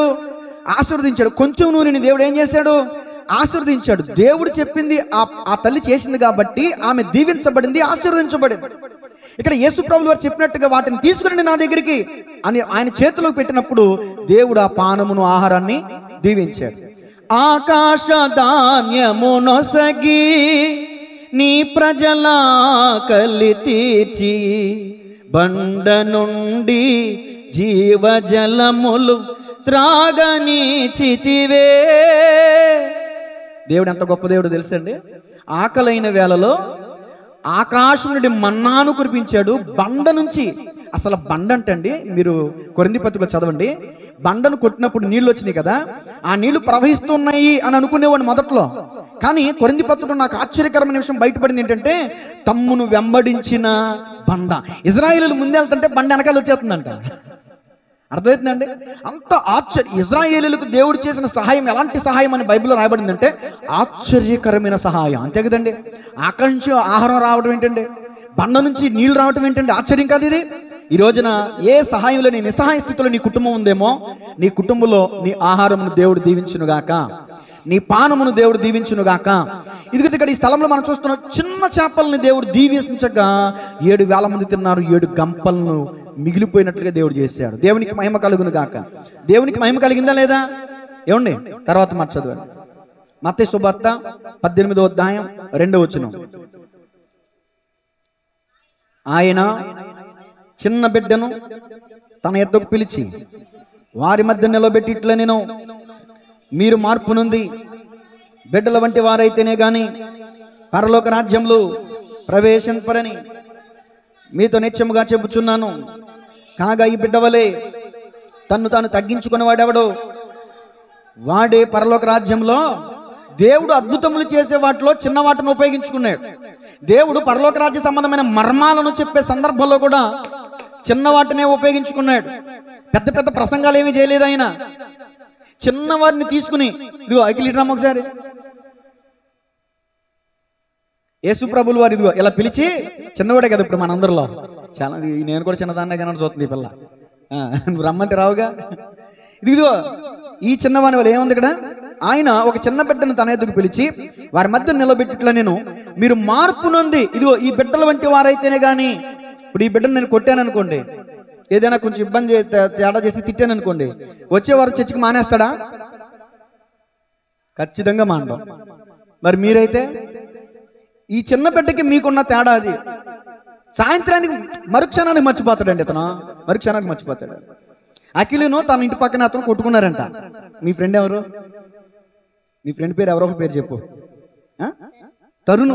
ఆశీర్వదించాడు. కొంచెం నూనెని దేవుడు ఏం చేశాడు? ఆశీర్వదించాడు. దేవుడు చెప్పింది ఆ తల్లి చేసింది కాబట్టి ఆమె దీవించబడింది, ఆశీర్వదించబడింది. ఇక్కడ యేసు ప్రభువు వారు చెప్పినట్టుగా వాటిని తీసుకురండి నా దగ్గరికి అని ఆయన చేతిలోకి పెట్టినప్పుడు దేవుడు ఆ పానమును, ఆహారాన్ని దీవించాడు. ఆకాశ ధాన్యమునొసగి నీ ప్రజల ఆకలి తీర్చి, బండ నుండి జీవజలములు త్రాగనీచితివే. దేవుడు ఎంత గొప్ప దేవుడు తెలుసండి. ఆకలైన వేళలో ఆకాశం నుండి మన్నాను కురిపించాడు. బండ నుంచి, అసలు బండ అంటండి, మీరు కొరింథీ పత్రికలో చదవండి. బండను కొట్టినప్పుడు నీళ్ళు వచ్చినాయి కదా, ఆ నీళ్లు ప్రవహిస్తున్నాయి అని అనుకునేవాడిని మొదట్లో. కానీ కొరింథీ పత్రికలో నాకు ఆశ్చర్యకరమైన విషయం బయటపడింది ఏంటంటే, తమ్మును వెంబడించిన బండ. ఇజ్రాయేలు ముందు వెళ్తుంటే బండ వెనకాల వచ్చేస్తుందంట. అర్థమవుతుందండి? అంత ఇజ్రాయేలులకు దేవుడు చేసిన సహాయం ఎలాంటి సహాయం అని బైబిల్లో రాయబడిందంటే, ఆశ్చర్యకరమైన సహాయం. అంతే కదండి. ఆకాశం నుంచి ఆహారం రావడం ఏంటండి? బండ నుంచి నీళ్లు రావడం ఏంటండి? ఆశ్చర్యం కాదు ఇది? ఈ రోజున ఏ సహాయంలో, నీ నిస్సహాయ స్థితిలో నీ కుటుంబం ఉందేమో, నీ కుటుంబంలో నీ ఆహారమును దేవుడు దీవించునుగాక, నీ పానమును దేవుడు దీవించునుగాక. ఇదిగో ఇక్కడ ఈ స్థలంలో మనం చూస్తున్నాం, చిన్న చేపల్ని దేవుడు దీవించగా 7,000 మంది తిన్నారు. 7 గంపలను మిగిలిపోయినట్లుగా దేవుడు చేశాడు. దేవునికి మహిమ కలుగును గాక. దేవునికి మహిమ కలిగిందా లేదా? ఏమండి? తర్వాత మాట చదవండి. మత్తయి సువార్త 18వ అధ్యాయం 2వ వచనం. ఆయన చిన్న బిడ్డను తన యొద్దకు పిలిచి వారి మధ్య నిలబెట్టి ఇట్లా, నేను మీరు మార్పు నుండి బిడ్డల వంటి వారైతేనే గాని పరలోక రాజ్యంలో ప్రవేశింపరని మీతో నిత్యముగా చెబుచున్నాను. కాగా ఈ బిడ్డ వలె తన్ను తాను తగ్గించుకుని వాడెవడో వాడే పరలోక రాజ్యంలో. దేవుడు అద్భుతములు చేసే వాటిలో చిన్న వాటిని ఉపయోగించుకున్నాడు. దేవుడు పరలోక రాజ్య సంబంధమైన మర్మాలను చెప్పే సందర్భంలో కూడా చిన్న వాటినే ఉపయోగించుకున్నాడు. పెద్ద పెద్ద ప్రసంగాలు ఏమీ చేయలేదు ఆయన. చిన్నవారిని తీసుకుని, ఇదిగో ఐకిలిట్రామ్ ఒకసారి యేసు ప్రభులు వారు ఇదిగో ఇలా పిలిచి, చిన్నవాడే కదా ఇప్పుడు మనందరిలో, చాలా నేను కూడా చిన్నదాన్నే కానీ చూస్తుంది ఈ పిల్ల. నువ్వు రమ్మంటే రావుగా. ఇదిగో ఈ చిన్నవాని వాళ్ళు ఏముంది ఇక్కడ, ఆయన ఒక చిన్న బిడ్డను తన ఎదుగు పిలిచి వారి మధ్య నిలబెట్టిట్లా నేను మీరు మార్పు నొంది, ఇదిగో ఈ బిడ్డల వంటి వారైతేనే కానీ, ఇప్పుడు ఈ బిడ్డను నేను కొట్టాను అనుకోండి, ఏదైనా కొంచెం ఇబ్బంది తేడా చేసి తిట్టాను అనుకోండి, వచ్చేవారు చర్చికి మానేస్తాడా? ఖచ్చితంగా మానడం. మరి మీరైతే ఈ చిన్న బిడ్డకి మీకున్న తేడా అది. సాయంత్రానికి మరుక్షణానికి మర్చిపోతాడండి ఇతను, మరుక్షణానికి మర్చిపోతాడు. అఖిలును తన ఇంటి పక్కన అతను కొట్టుకున్నారంట. మీ ఫ్రెండ్ ఎవరు? మీ ఫ్రెండ్ పేరు ఎవరో ఒక పేరు చెప్పు. తరుణ్,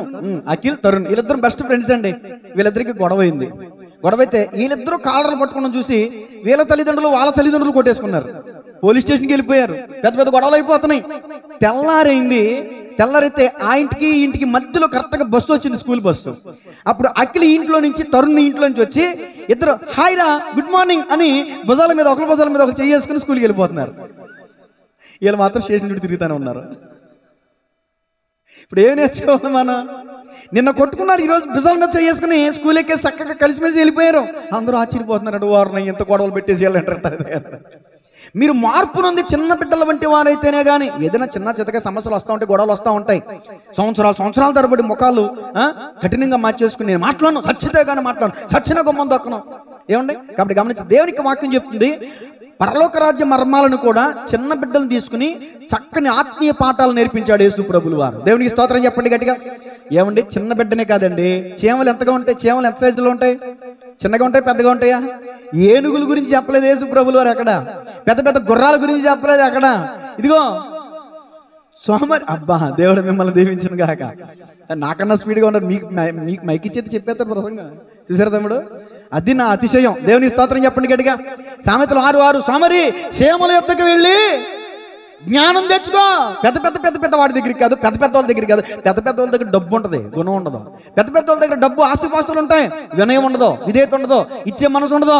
అఖిల్, తరుణ్, వీళ్ళిద్దరు బెస్ట్ ఫ్రెండ్స్ అండి. వీళ్ళిద్దరికి గొడవైంది. గొడవైతే వీళ్ళిద్దరూ కాలర్లు పట్టుకోవడం చూసి వీళ్ళ తల్లిదండ్రులు వాళ్ళ తల్లిదండ్రులు కొట్టేసుకున్నారు. పోలీస్ స్టేషన్కి వెళ్ళిపోయారు. పెద్ద పెద్ద గొడవలు అయిపోతున్నాయి. తెల్లారైంది. తెల్లారైతే ఆ ఇంటికి ఈ ఇంటికి మధ్యలో కరెక్ట్గా బస్సు వచ్చింది, స్కూల్ బస్సు. అప్పుడు అఖిల్ ఇంట్లో నుంచి తరుణ్ ఇంట్లో నుంచి వచ్చి ఇద్దరు హాయ్ రా, గుడ్ మార్నింగ్ అని భుజాల మీద ఒకరు చేసుకుని స్కూల్కి వెళ్ళిపోతున్నారు. వీళ్ళు మాత్రం స్టేషన్ చుట్టూ తిరుగుతూనే ఉన్నారు. ఇప్పుడు ఏం నేర్చుకోవాలి మనం? నిన్న కొట్టుకున్నారు, ఈరోజు భుజాల మీద చేసుకుని స్కూల్ ఎక్కే చక్కగా కలిసిమెలిసి వెళ్ళిపోయారు. అందరూ ఆశ్చర్యపోతున్నారు, వారిని ఎంత గొడవలు పెట్టేసి వెళ్ళంటారు. మీరు మార్పు నుండి చిన్న బిడ్డల వంటి వారైతేనే కానీ, ఏదైనా చిన్న చితక సమస్యలు వస్తూ ఉంటాయి, గొడవలు వస్తూ ఉంటాయి. సంవత్సరాల తరబడి ముఖాలు కఠినంగా మార్చేసుకుని నేను మాట్లాడను, సచ్చితే కానీ మాట్లాడను, సచ్చిన గుమ్మం దొక్కను. ఏమండి? కాబట్టి గమనించి దేవునికి వాక్యం చెప్తుంది, పరలోక రాజ్య మర్మాలను కూడా చిన్న బిడ్డలను తీసుకుని చక్కని ఆత్మీయ పాఠాలు నేర్పించాడు యేసు ప్రభులు వారు. దేవునికి స్తోత్రం చెప్పండి గట్టిగా. ఏమండి? చిన్న బిడ్డనే కాదండి, చీమలు ఎంతగా ఉంటాయి? చీమలు ఎంత సైజులో ఉంటాయి? చిన్నగా ఉంటాయి, పెద్దగా ఉంటాయా? ఏనుగుల గురించి చెప్పలేదు యేసు ప్రభులు వారు అక్కడ. పెద్ద పెద్ద గుర్రాల గురించి చెప్పలేదు అక్కడ. ఇదిగో సోమరి, అబ్బా దేవుడు మిమ్మల్ని దీవించను గాక. నాకన్నా స్పీడ్గా ఉన్నారు. మీకు మైక్ ఇచ్చేది చెప్పేస్తారు ప్రసంగా. చూసారు తమ్ముడు? అది నా అతిశయం. దేవుని స్తోత్రం చెప్పండి గట్టిగా. సామెతలు 6:6 సోమరి చీమల యొద్దకు వెళ్ళి జ్ఞానం తెచ్చుకో. పెద్ద వాడి దగ్గరికి కాదు, పెద్ద వాళ్ళ దగ్గర కాదు. పెద్ద వాళ్ళ దగ్గర డబ్బు ఉంటుంది, గుణం ఉండదు. పెద్ద వాళ్ళ దగ్గర డబ్బు, ఆస్తిపాస్తులు ఉంటాయి, వినయం ఉండదు, విధేయత ఉండదు, ఇచ్చే మనసు ఉండదు.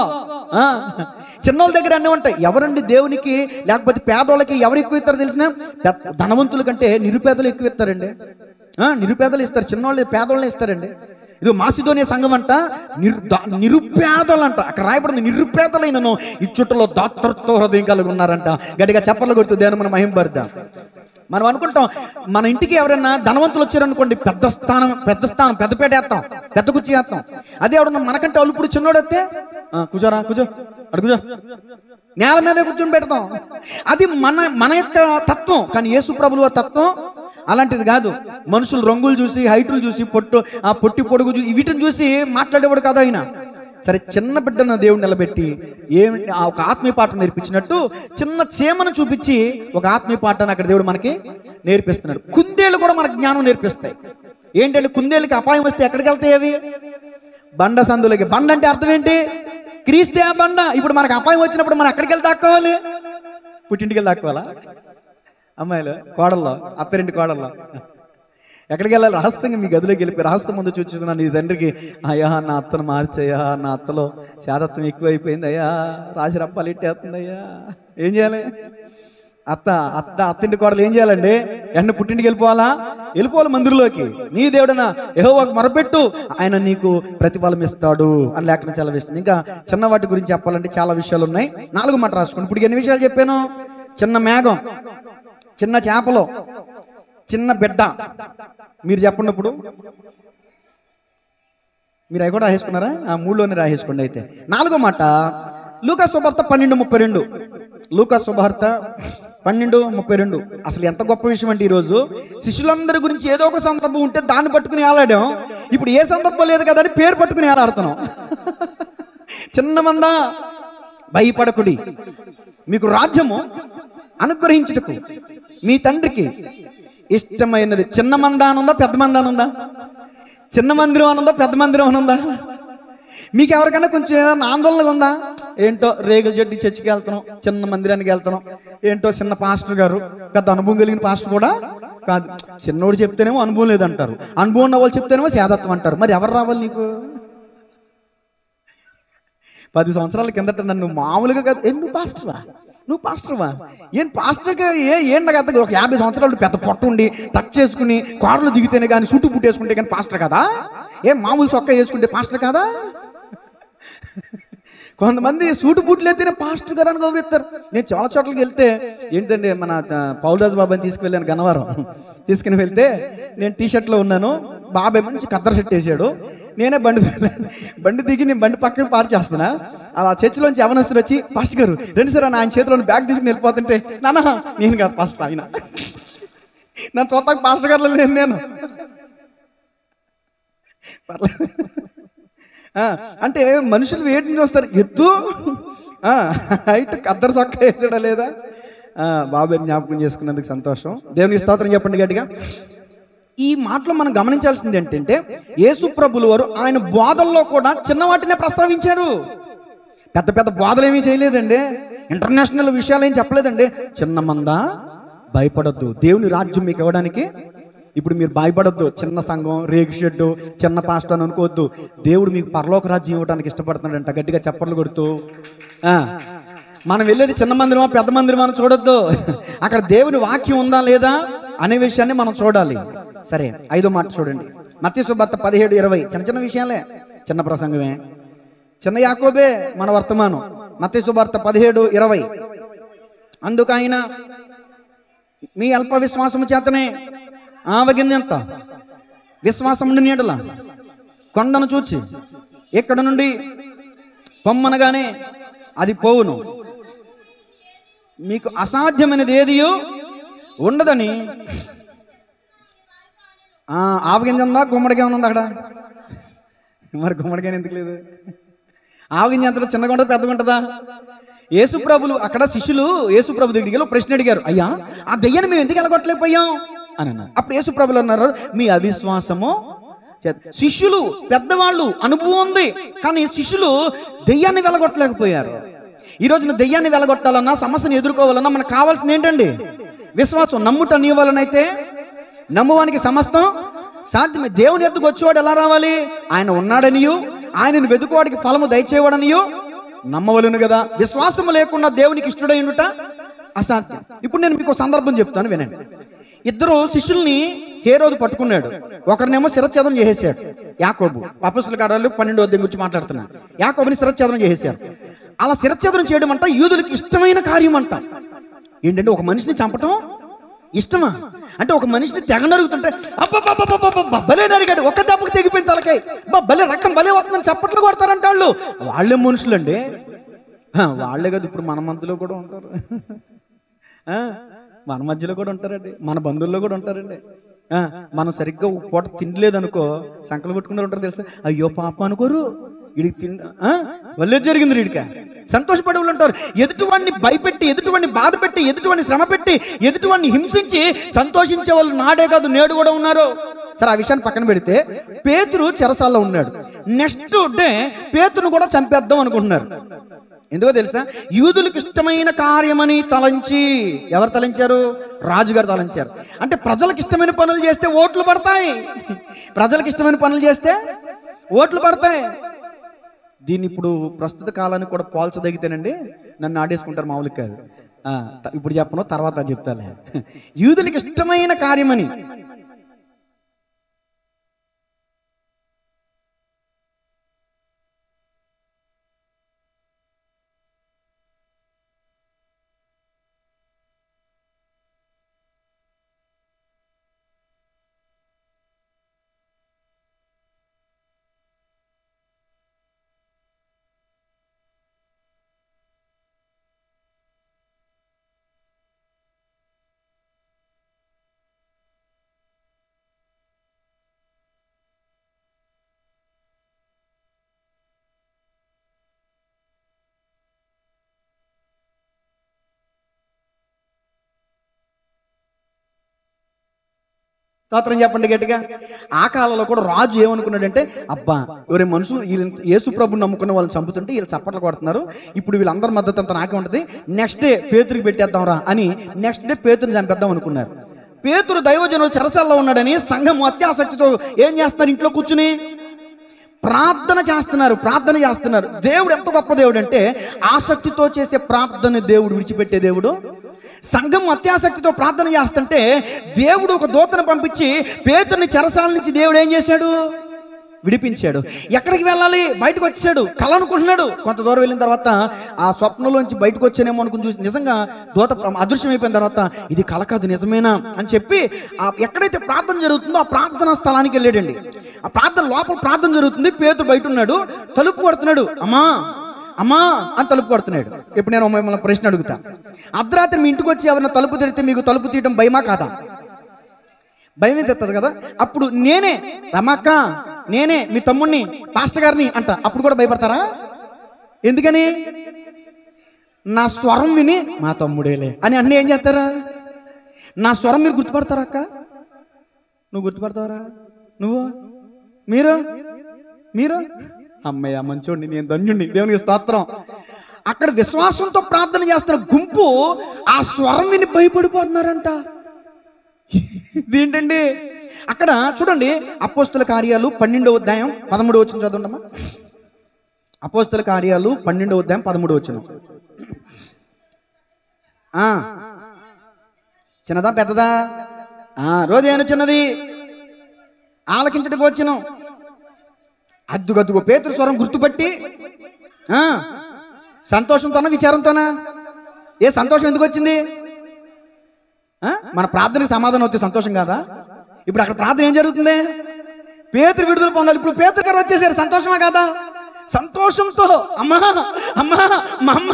చిన్నోళ్ళ దగ్గర అన్నీ ఉంటాయి. ఎవరండి దేవునికి లేకపోతే పేదోళ్ళకి ఎవరు ఎక్కువ ఇస్తారో తెలిసిన? ధనవంతుల కంటే నిరుపేదలు ఎక్కువ ఇస్తారండి. నిరుపేదలు ఇస్తారు, చిన్నోళ్ళు పేదోళ్ళని ఇస్తారండి. ఇది మాసిదోనియ సంఘం అంట, నిరుపేదలు అంట. అక్కడ రాయబడింది నిరుపేదలైనను ఈ చుట్టలో దాతృత్వ హృదయం కలిగి ఉన్నారంట. గట్టిగా చప్పట్లు కొడుతూ దేవుని మనం మహింపరుద్దాం. మనం అనుకుంటాం మన ఇంటికి ఎవరైనా ధనవంతులు వచ్చారనుకోండి, పెద్ద స్థానం, పెద్దపేట వేస్తాం, పెద్ద కుర్చీ వేస్తాం. అదే ఎవడన్నా మనకంటే అలుపుడు చిన్నోడు వస్తే కూర్చోరా, కూర్చో, కూర్చో, నేల మీదే కూర్చొని పెడతాం. అది మన యొక్క తత్వం. కానీ యేసు ప్రభుల తత్వం అలాంటిది కాదు. మనుషులు రంగులు చూసి, హైటులు చూసి, పొట్టి పొడుగు చూసి, వీటిని చూసి మాట్లాడేవాడు కాదు ఆయన. సరే, చిన్న బిడ్డను దేవుడు నిలబెట్టి ఏమిటి ఒక ఆత్మీయ పాఠం నేర్పించినట్టు చిన్న చీమను చూపించి ఒక ఆత్మీయ పాఠాన్ని అక్కడ దేవుడు మనకి నేర్పిస్తున్నాడు. కుందేళ్ళు కూడా మనకు జ్ఞానం నేర్పిస్తాయి. ఏంటంటే కుందేళ్ళకి అపాయం వస్తే ఎక్కడికి వెళ్తాయి అవి? బండ సందులకి. బండ అంటే అర్థం ఏంటి? క్రీస్తే ఆ బండ. ఇప్పుడు మనకు అపాయం వచ్చినప్పుడు మనం ఎక్కడికి వెళ్ళి దాక్కోవాలి? పుట్టింటికి వెళ్ళి దాక్కోవాలా? అమ్మాయిలు, కోడల్లో, అత్తరింటి కోడల్లో ఎక్కడికి వెళ్ళాలి? రహస్యంగా మీ గదిలోకి వెళ్ళిపోయి రహస్యం ముందు చూస్తున్నాను నీ తండ్రికి, అయ్యా నా అత్తను మార్చయ్యా, నా అత్తలో శాతత్వం ఎక్కువైపోయింది అయ్యా, రాసి రప్పాలు ఇట్టేస్తుంది అయ్యా. ఏం చేయాలి? అత్తింటి కోడలు ఏం చేయాలండి? ఎండ పుట్టింటికి వెళ్ళిపోవాలా? వెళ్ళిపోవాలి మందిరంలోకి. నీ దేవుడనా యెహోవాకు మొరపెట్టు, ఆయన నీకు ప్రతిఫలం ఇస్తాడు అని లేఖనం సెలవిస్తుంది. ఇంకా చిన్న వాటి గురించి చెప్పాలంటే చాలా విషయాలు ఉన్నాయి. 4 మాట రాసుకోండి. ఇప్పుడు ఎన్ని విషయాలు చెప్పాను? చిన్న మేఘం, చిన్న చేపలు, చిన్న బిడ్డ. మీరు చెప్పండి. ఇప్పుడు మీరు అవి కూడా రాసేసుకున్నారా? 3లోనే రాసేసుకోండి. అయితే 4వ మాట లూకా సువార్త 12:32. లూకా సువార్త 12:32. అసలు ఎంత గొప్ప విషయం అంటే, ఈరోజు శిష్యులందరి గురించి ఏదో ఒక సందర్భం ఉంటే దాన్ని పట్టుకుని ఏలాడాం. ఇప్పుడు ఏ సందర్భం లేదు కదా అని పేరు పట్టుకుని ఏలాడుతున్నాం. చిన్న మంద భయపడకుడి, మీకు రాజ్యము అనుగ్రహించుటకు మీ తండ్రికి ఇష్టమైనది. చిన్న మంద అనుందా, పెద్ద మంద అనుందా? చిన్న మందిరం అనుందా, పెద్ద మందిరం అనుందా? మీకు ఎవరికైనా కొంచెం ఆందోళనగా ఉందా? ఏంటో రేగుల జడ్డి చర్చికి వెళ్తున్నాం, చిన్న మందిరానికి వెళ్తున్నాం, ఏంటో చిన్న పాస్టర్ గారు, పెద్ద అనుభవం కలిగిన పాస్టర్ కూడా కాదు. చిన్నోడు చెప్తేనేమో అనుభవం లేదంటారు, అనుభవం ఉన్న వాళ్ళు చెప్తేనేమో సేదత్వం అంటారు. మరి ఎవరు రావాలి నీకు? 10 సంవత్సరాల కిందట నన్ను మామూలుగా కాదు, నువ్వు పాస్టర్వా? ఏం పాస్టర్గా ఏంటి కదా? ఒక 50 సంవత్సరాలు పెద్ద పొట్ట ఉండి టచ్ చేసుకుని కారులో దిగితేనే కానీ, సూటు పుట్టేసుకుంటే కానీ పాస్టర్ కదా? ఏం మామూలు చొక్కా వేసుకుంటే పాస్టర్ కాదా? కొంతమంది సూటు బూట్లు ఎత్తిన పాస్టర్ గారు అని గౌరవిస్తారు. నేను చాలా చోట్లకి వెళ్తే ఏంటంటే మన పౌలరాజు బాబాని తీసుకువెళ్ళాను గన్నవరం. తీసుకుని వెళ్తే నేను టీషర్ట్లో ఉన్నాను, బాబాయ్ మంచి కద్దర షర్ట్ వేసాడు. నేనే బండి దిగి నేను బండి పక్కన పార్క్ చేస్తున్నా. అలా చర్చిలోంచి యవనస్తుడు వచ్చి, పాస్టర్ గారు రెండు సార్ ఆయన చేతిలో బ్యాగ్ తీసుకుని వెళ్ళిపోతుంటే, నాన్న నేను కాదు పాస్టర్ ఆయన, నా చూస్తాక పాస్టర్ గారు లేను నేను. పర్లేదు అంటే మనుషులు వేటిని చూస్తారు, ఎత్తు హైట్ కద్దర సొక్క వేసాడా లేదా. బాబాయ్ జ్ఞాపకం చేసుకున్నందుకు సంతోషం. దేవునికి స్తోత్రం చెప్పండి గట్టిగా. ఈ మాటలో మనం గమనించాల్సింది ఏంటంటే, యేసు ప్రభులు వారు ఆయన బోధల్లో కూడా చిన్న వాటినే ప్రస్తావించారు. పెద్ద పెద్ద బోధలు ఏమీ చేయలేదండి, ఇంటర్నేషనల్ విషయాలు ఏం చెప్పలేదండి. చిన్న మంద భయపడొద్దు, దేవుని రాజ్యం మీకు ఇవ్వడానికి ఇప్పుడు మీరు భయపడొద్దు. చిన్న సంఘం, రేగు షెడ్డు, చిన్న పాస్టర్ అని అనుకోవద్దు. దేవుడు మీకు పరలోక రాజ్యం ఇవ్వడానికి ఇష్టపడుతున్నాడంట. గట్టిగా చప్పట్లు కొడుతూ మనం వెళ్ళేది చిన్న మందిరమా పెద్ద మందిరమా అని చూడొద్దు. అక్కడ దేవుని వాక్యం ఉందా లేదా అనే విషయాన్ని మనం చూడాలి. సరే, 5వ మాట చూడండి. మత్తయి సువార్త 17:20. చిన్న చిన్న విషయాలే, చిన్న ప్రసంగమే, చిన్న యాకోబే మన వర్తమానం. మత్తయి సువార్త 17:20. అందుకు ఆయన మీ అల్ప విశ్వాసము చేతనే ఆవగిందంత విశ్వాసం ఉండి నీడల కొండను చూచి ఇక్కడ నుండి పొమ్మనగానే అది పోవును, మీకు అసాధ్యమైనది ఏదియో ఉండదని. ఆవగింజందా గుమ్మడిగా ఉందా అక్కడ? మరి గుమ్మడిగా ఎందుకు లేదు? ఆవగింజ ఎంత చిన్నగా ఉంటుందా పెద్దగా ఉంటుందా? యేసుప్రభులు అక్కడ శిష్యులు యేసుప్రభు దగ్గరికి వెళ్ళి ప్రశ్న అడిగారు, అయ్యా ఆ దెయ్యాన్ని మేము ఎందుకు వెళ్ళగొట్టలేకపోయాం అని అన్నారు. అప్పుడు యేసుప్రభులు అన్నారు, మీ అవిశ్వాసము. శిష్యులు పెద్దవాళ్ళు, అనుభవం ఉంది, కానీ శిష్యులు దెయ్యాన్ని వెళ్ళగొట్టలేకపోయారు. ఈ రోజున దెయ్యాన్ని వెళ్ళగొట్టాలన్నా, సమస్యను ఎదుర్కోవాలన్నా మనకు కావాల్సింది ఏంటండి? విశ్వాసం. నమ్ముట నీ వలనైతే నమ్మువానికి సమస్తం సాధ్యమే. దేవుని ఎద్దుకు వచ్చేవాడు ఎలా రావాలి? ఆయన ఉన్నాడనియు ఆయనను వెతుకువాడికి ఫలము దయచేవాడనియు నమ్మవలను కదా. విశ్వాసము లేకుండా దేవునికి ఇష్టడై ఉండుట అసాధ్యం. ఇప్పుడు నేను మీకు సందర్భం చెప్తాను, వినండి. ఇద్దరు శిష్యుల్ని హేరోదు పట్టుకున్నాడు. ఒకరినేమో శిరచ్ఛేదం చేసేసాడు, యాకోబు. అపొస్తలుల కార్యాలు 12వ అధ్యాయం గురించి మాట్లాడుతున్నాను. యాకోబుని శిరచ్ఛేదం చేసేసారు. అలా శిరచ్ఛేదం చేయడం అంట యూదులకి ఇష్టమైన కార్యం అంట. ఏంటంటే ఒక మనిషిని చంపటం ఇష్టమా? అంటే ఒక మనిషిని తెగ నరుగుతుంటే భలే నరిగాడు, ఒక్క దెబ్బకు తెగిపోయిన తలకాయ, భలే రక్తం భలే వస్తుందని చప్పట్లు కొడతారంట వాళ్ళు. వాళ్ళే మనుషులు అండి, వాళ్ళే కదా ఇప్పుడు మన మధ్యలో కూడా ఉంటారు, మన మధ్యలో కూడా ఉంటారండి, మన బంధువుల్లో కూడా ఉంటారండి. మనం సరిగ్గా పూట తినలేదనుకో సంకలు కొట్టుకున్నారు ఉంటారు తెలుసా. అయ్యో పాప అనుకోరు, వీడికి వల్లే జరిగింది, వీడిక సంతోషపడే వాళ్ళు ఉంటారు. ఎదుటివాడిని భయపెట్టి, ఎదుటివాడిని బాధ పెట్టి, ఎదుటివాడిని శ్రమ పెట్టి, ఎదుటివాడిని హింసించి సంతోషించే వాళ్ళు నాడే కాదు నేడు కూడా ఉన్నారు. సరే, ఆ విషయాన్ని పక్కన పెడితే పేతురు చెరసాల్లో ఉన్నాడు. నెక్స్ట్ డే పేతురును కూడా చంపేద్దాం అనుకుంటున్నారు. ఎందుకో తెలుసా? యూదులకు ఇష్టమైన కార్యమని తలంచి. ఎవరు తలంచారు? రాజుగారు తలంచారు. అంటే ప్రజలకు ఇష్టమైన పనులు చేస్తే ఓట్లు పడతాయి, ప్రజలకు ఇష్టమైన పనులు చేస్తే ఓట్లు పడతాయి. దీన్ని ఇప్పుడు ప్రస్తుత కాలానికి కూడా పోల్చదగితేనండి నన్ను ఆడేసుకుంటారు, మామూలుగా కాదు. ఇప్పుడు చెప్పను, తర్వాత చెప్తాలే. యూదులకు ఇష్టమైన కార్యమని. స్తోత్రం చెప్పండి గట్టిగా. ఆ కాలంలో కూడా రాజు ఏమనుకున్నాడంటే, అబ్బా ఎవరే మనుషులు యేసు ప్రభుని నమ్ముకున్న వాళ్ళని చంపుతుంటే వీళ్ళు చప్పట్లు కొడుతున్నారు, ఇప్పుడు వీళ్ళందరి మద్దతు అంతా నాకే ఉంటుంది, నెక్స్ట్ డే పేతురికి పెట్టేద్దాం రా అని నెక్స్ట్ డే పేతుని చంపేద్దాం అనుకున్నారు. పేతురు దైవజనుడు చెరసాల్లో ఉన్నాడని సంఘం అత్యాసక్తితో ఏం చేస్తున్నారు? ఇంట్లో కూర్చుని ప్రార్థన చేస్తున్నారు. దేవుడు ఎంత గొప్ప దేవుడు అంటే, ఆసక్తితో చేసే ప్రార్థన దేవుడు విడిచిపెట్టే దేవుడు. సంఘం అత్యాసక్తితో ప్రార్థన చేస్తుంటే దేవుడు ఒక దూతను పంపించి పేతురుని చెరసాల నుంచి దేవుడు ఏం చేశాడు? విడిపించాడు. ఎక్కడికి వెళ్ళాలి? బయటకు వచ్చాడు. కళ అనుకుంటున్నాడు. కొంత దూరం వెళ్ళిన తర్వాత ఆ స్వప్నంలోంచి బయటకు వచ్చానేమో అనుకుని చూసి నిజంగా దూత అదృశ్యం అయిపోయిన తర్వాత ఇది కళ కాదు నిజమేనా అని చెప్పి ఎక్కడైతే ప్రార్థన జరుగుతుందో ఆ ప్రార్థనా స్థలానికి వెళ్ళాడండి. ఆ ప్రార్థన లోపల ప్రార్థన జరుగుతుంది. పేతురు బయట ఉన్నాడు. తలుపు కొడుతున్నాడు. అమ్మా అమ్మా అని తలుపు కొడుతున్నాడు. ఇప్పుడు నేను మిమ్మల్ని ప్రశ్న అడుగుతా, అర్ధరాత్రి మీ ఇంటికి వచ్చి ఎవరైనా తలుపు తెరిస్తే మీకు తలుపు తీయడం భయమా కాదా? భయం తెస్తుంది కదా. అప్పుడు నేనే రమక్క, నేనే మీ తమ్ముడిని, పాస్టర్ గారిని అంట, అప్పుడు కూడా భయపడతారా? ఎందుకని? నా స్వరం విని మా తమ్ముడేలే అని అన్నీ ఏం చేస్తారా? నా స్వరం మీరు గుర్తుపడతారా? అక్క నువ్వు గుర్తుపడతావరా? నువ్వు మీరు మీరు అమ్మయ్య మంచోండి, నేను ధన్యుణ్ణి, దేవునికి స్తోత్రం. అక్కడ విశ్వాసంతో ప్రార్థన చేస్తున్న గుంపు ఆ స్వరం విని భయపడిపోతున్నారంట. ఇదేంటండి? అక్కడ చూడండి, అపోస్తుల కార్యాలు 12వ అధ్యాయం 13వ వచనం చదవండమ్మా. అపోస్తుల కార్యాలు 12వ అధ్యాయం 13వ వచనం. చిన్నదా పెద్దదా? రోజైనా చిన్నది, ఆలకించడానికి వచ్చిన అద్దుగద్దుగో పేతురు స్వరం గుర్తుపట్టి సంతోషంతోనా విచారంతోనా? ఏ సంతోషం ఎందుకు వచ్చింది? మన ప్రార్థనకి సమాధానం వస్తే సంతోషం కాదా? ఇప్పుడు అక్కడ ప్రార్థన ఏం జరుగుతుంది? పేతురు విడుదల పొందాలి. ఇప్పుడు పేతురు గారు వచ్చేసారు. సంతోషమా కాదా? సంతోషంతో అమ్మా అమ్మా మా అమ్మ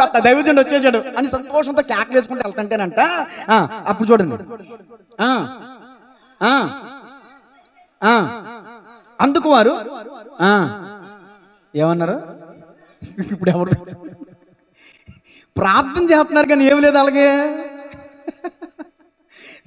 పెద్ద దైవజనుడు వచ్చేసాడు అని సంతోషంతో కేకలు వేసుకుంటూ వెళ్తుంటేనంట. అప్పుడు చూడండి, అందుకు వారు ఏమన్నారు? ఇప్పుడు ఎవరు ప్రార్థన చేస్తున్నారు కానీ ఏమి లేదు అలాగే.